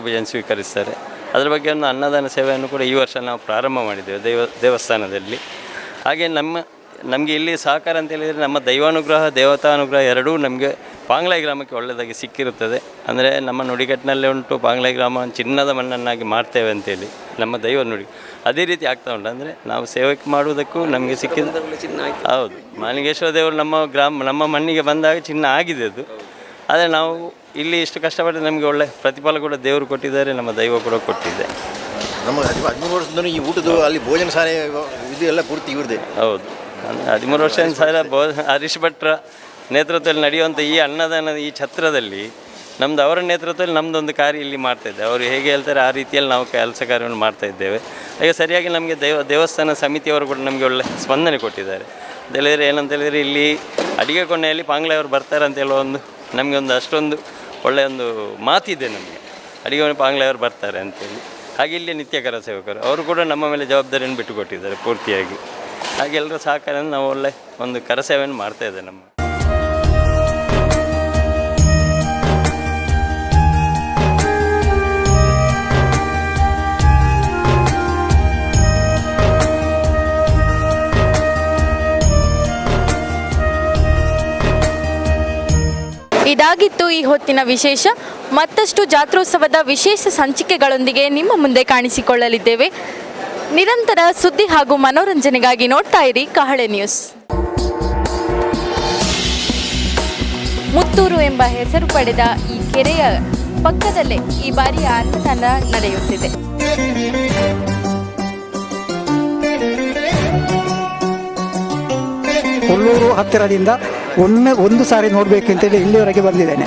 ಪೂಜೆಯನ್ನು ಸ್ವೀಕರಿಸ್ತಾರೆ. ಅದರ ಬಗ್ಗೆ ಒಂದು ಅನ್ನದಾನ ಸೇವೆಯನ್ನು ಕೂಡ ಈ ವರ್ಷ ನಾವು ಪ್ರಾರಂಭ ಮಾಡಿದ್ದೇವೆ ದೇವಸ್ಥಾನದಲ್ಲಿ. ಹಾಗೆ ನಮಗೆ ಇಲ್ಲಿ ಸಹಕಾರ ಅಂತ ಹೇಳಿದರೆ ನಮ್ಮ ದೈವಾನುಗ್ರಹ ದೇವತಾನುಗ್ರಹ ಎರಡೂ ನಮಗೆ ಪಾಂಗ್ಲಾಯಿ ಗ್ರಾಮಕ್ಕೆ ಒಳ್ಳೆಯದಾಗಿ ಸಿಕ್ಕಿರುತ್ತದೆ. ಅಂದರೆ ನಮ್ಮ ನುಡಿಗಟ್ಟಿನಲ್ಲೇ ಉಂಟು, ಪಾಂಗ್ಲಾಯಿ ಗ್ರಾಮ ಚಿನ್ನದ ಮಣ್ಣನ್ನಾಗಿ ಮಾಡ್ತೇವೆ ಅಂತೇಳಿ ನಮ್ಮ ದೈವ ನುಡಿ ಅದೇ ರೀತಿ ಆಗ್ತಾ ಉಂಟು. ಅಂದರೆ ನಾವು ಸೇವೆ ಮಾಡುವುದಕ್ಕೂ ನಮಗೆ ಸಿಕ್ಕಿದ ಹೌದು, ಮಹಾಲಿಂಗೇಶ್ವರ ದೇವರು ನಮ್ಮ ಮಣ್ಣಿಗೆ ಬಂದಾಗ ಚಿನ್ನ ಆಗಿದೆ ಅದು. ಆದರೆ ನಾವು ಇಲ್ಲಿ ಇಷ್ಟು ಕಷ್ಟಪಟ್ಟು ನಮಗೆ ಒಳ್ಳೆ ಪ್ರತಿಫಲ ಕೂಡ ದೇವರು ಕೊಟ್ಟಿದ್ದಾರೆ, ನಮ್ಮ ದೈವ ಕೂಡ ಕೊಟ್ಟಿದೆ. ನಮ್ಮ 13 ವರ್ಷದಿಂದ ಈ ಊಟದ ಅಲ್ಲಿ ಭೋಜನ ಶಾಲೆ ಇದು ಎಲ್ಲ ಪೂರ್ತಿ ಇವ್ರದೇ. ಹೌದು, 13 ವರ್ಷದ ಸಾಲ ಹರೀಶ್ ಭಟ್ರ ನೇತೃತ್ವದಲ್ಲಿ ನಡೆಯುವಂಥ ಈ ಅನ್ನದಾನ ಈ ಛತ್ರದಲ್ಲಿ ನಮ್ಮದು ಅವರ ನೇತೃತ್ವದಲ್ಲಿ ನಮ್ಮದೊಂದು ಕಾರ್ಯ ಇಲ್ಲಿ ಮಾಡ್ತಾಯಿದ್ದೆ. ಅವರು ಹೇಗೆ ಹೇಳ್ತಾರೆ ಆ ರೀತಿಯಲ್ಲಿ ನಾವು ಕೆಲಸ ಕಾರ್ಯವನ್ನು ಮಾಡ್ತಾಯಿದ್ದೇವೆ. ಈಗ ಸರಿಯಾಗಿ ನಮಗೆ ದೇವಸ್ಥಾನ ಸಮಿತಿಯವರು ಕೂಡ ನಮಗೆ ಒಳ್ಳೆ ಸ್ಪಂದನೆ ಕೊಟ್ಟಿದ್ದಾರೆ. ಅಂತೇಳಿದರೆ ಏನಂತೇಳಿದರೆ ಇಲ್ಲಿ ಅಡಿಗೆ ಕೊನೆಯಲ್ಲಿ ಪಾಂಗ್ಲಾಯವರು ಬರ್ತಾರೆ ಅಂತ ಹೇಳೋ ನಮಗೆ ಒಂದು ಅಷ್ಟೊಂದು ಒಳ್ಳೆಯ ಒಂದು ಮಾತಿದೆ ನಮಗೆ, ಅಡಿಗೆ ಮನೆ ಪಾಂಗ್ಲಾಯವರು ಬರ್ತಾರೆ ಅಂತೇಳಿ. ಹಾಗೆ ಇಲ್ಲಿ ನಿತ್ಯಕರ ಸೇವಕರು ಅವರು ಕೂಡ ನಮ್ಮ ಮೇಲೆ ಜವಾಬ್ದಾರಿಯನ್ನು ಬಿಟ್ಟುಕೊಟ್ಟಿದ್ದಾರೆ ಪೂರ್ತಿಯಾಗಿ. ಹಾಗೆ ಎಲ್ಲರೂ ಸಹಕಾರ ನಾವು ಒಳ್ಳೆ ಒಂದು ಕರಸೇವೆಯನ್ನು ಮಾಡ್ತಾಯಿದ್ದೇವೆ. ನಮ್ಮ ಇದಾಗಿತ್ತು ಈ ಹೊತ್ತಿನ ವಿಶೇಷ. ಮತ್ತಷ್ಟು ಜಾತ್ರೋತ್ಸವದ ವಿಶೇಷ ಸಂಚಿಕೆಗಳೊಂದಿಗೆ ನಿಮ್ಮ ಮುಂದೆ ಕಾಣಿಸಿಕೊಳ್ಳಲಿದ್ದೇವೆ. ನಿರಂತರ ಸುದ್ದಿ ಹಾಗೂ ಮನೋರಂಜನೆಗಾಗಿ ನೋಡ್ತಾ ಇರಿ ಕಹಳೆ ನ್ಯೂಸ್. ಮುತ್ತೂರು ಎಂಬ ಹೆಸರು ಪಡೆದ ಈ ಕೆರೆಯ ಪಕ್ಕದಲ್ಲೇ ಈ ಬಾರಿಯ ಅನ್ನದಾನ ನಡೆಯುತ್ತಿದೆ. ಕೊಲ್ಲೂರು ಹತ್ತಿರದಿಂದ ಒಂದು ಸಾರಿ ನೋಡಬೇಕಂತೇಳಿ ಇಲ್ಲಿವರೆಗೆ ಬಂದಿದ್ದೇನೆ.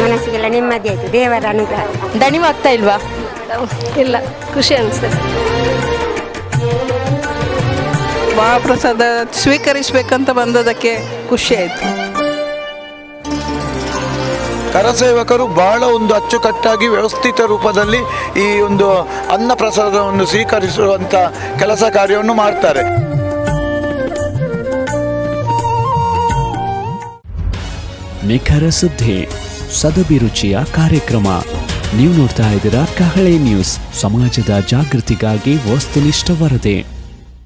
ಮನಸ್ಸಿಗೆಲ್ಲ ನೆಮ್ಮದಿ ಆಯಿತು, ದೇವರ ಅನುಗ್ರಹ. ದಣಿವಾಗ್ತಾ ಇಲ್ವಾ? ಇಲ್ಲ, ಖುಷಿ ಅನಿಸ್ತದೆ. ಮಹಾಪ್ರಸಾದ ಸ್ವೀಕರಿಸಬೇಕಂತ ಬಂದದಕ್ಕೆ ಖುಷಿ ಆಯಿತು. ಕರಸೇವಕರು ಬಹಳ ಒಂದು ಅಚ್ಚುಕಟ್ಟಾಗಿ ವ್ಯವಸ್ಥಿತ ರೂಪದಲ್ಲಿ ಈ ಒಂದು ಅನ್ನ ಪ್ರಸಾದವನ್ನು ಸ್ವೀಕರಿಸುವಂಥ ಕೆಲಸ ಕಾರ್ಯವನ್ನು ಮಾಡ್ತಾರೆ. ನಿಖರ ಸುದ್ದಿ, ಸದಭಿರುಚಿಯ ಕಾರ್ಯಕ್ರಮ. ನೀವು ನೋಡ್ತಾ ಇದ್ದೀರಾ ಕಹಳೆ ನ್ಯೂಸ್, ಸಮಾಜದ ಜಾಗೃತಿಗಾಗಿ ವಸ್ತುನಿಷ್ಠ ವರದಿ.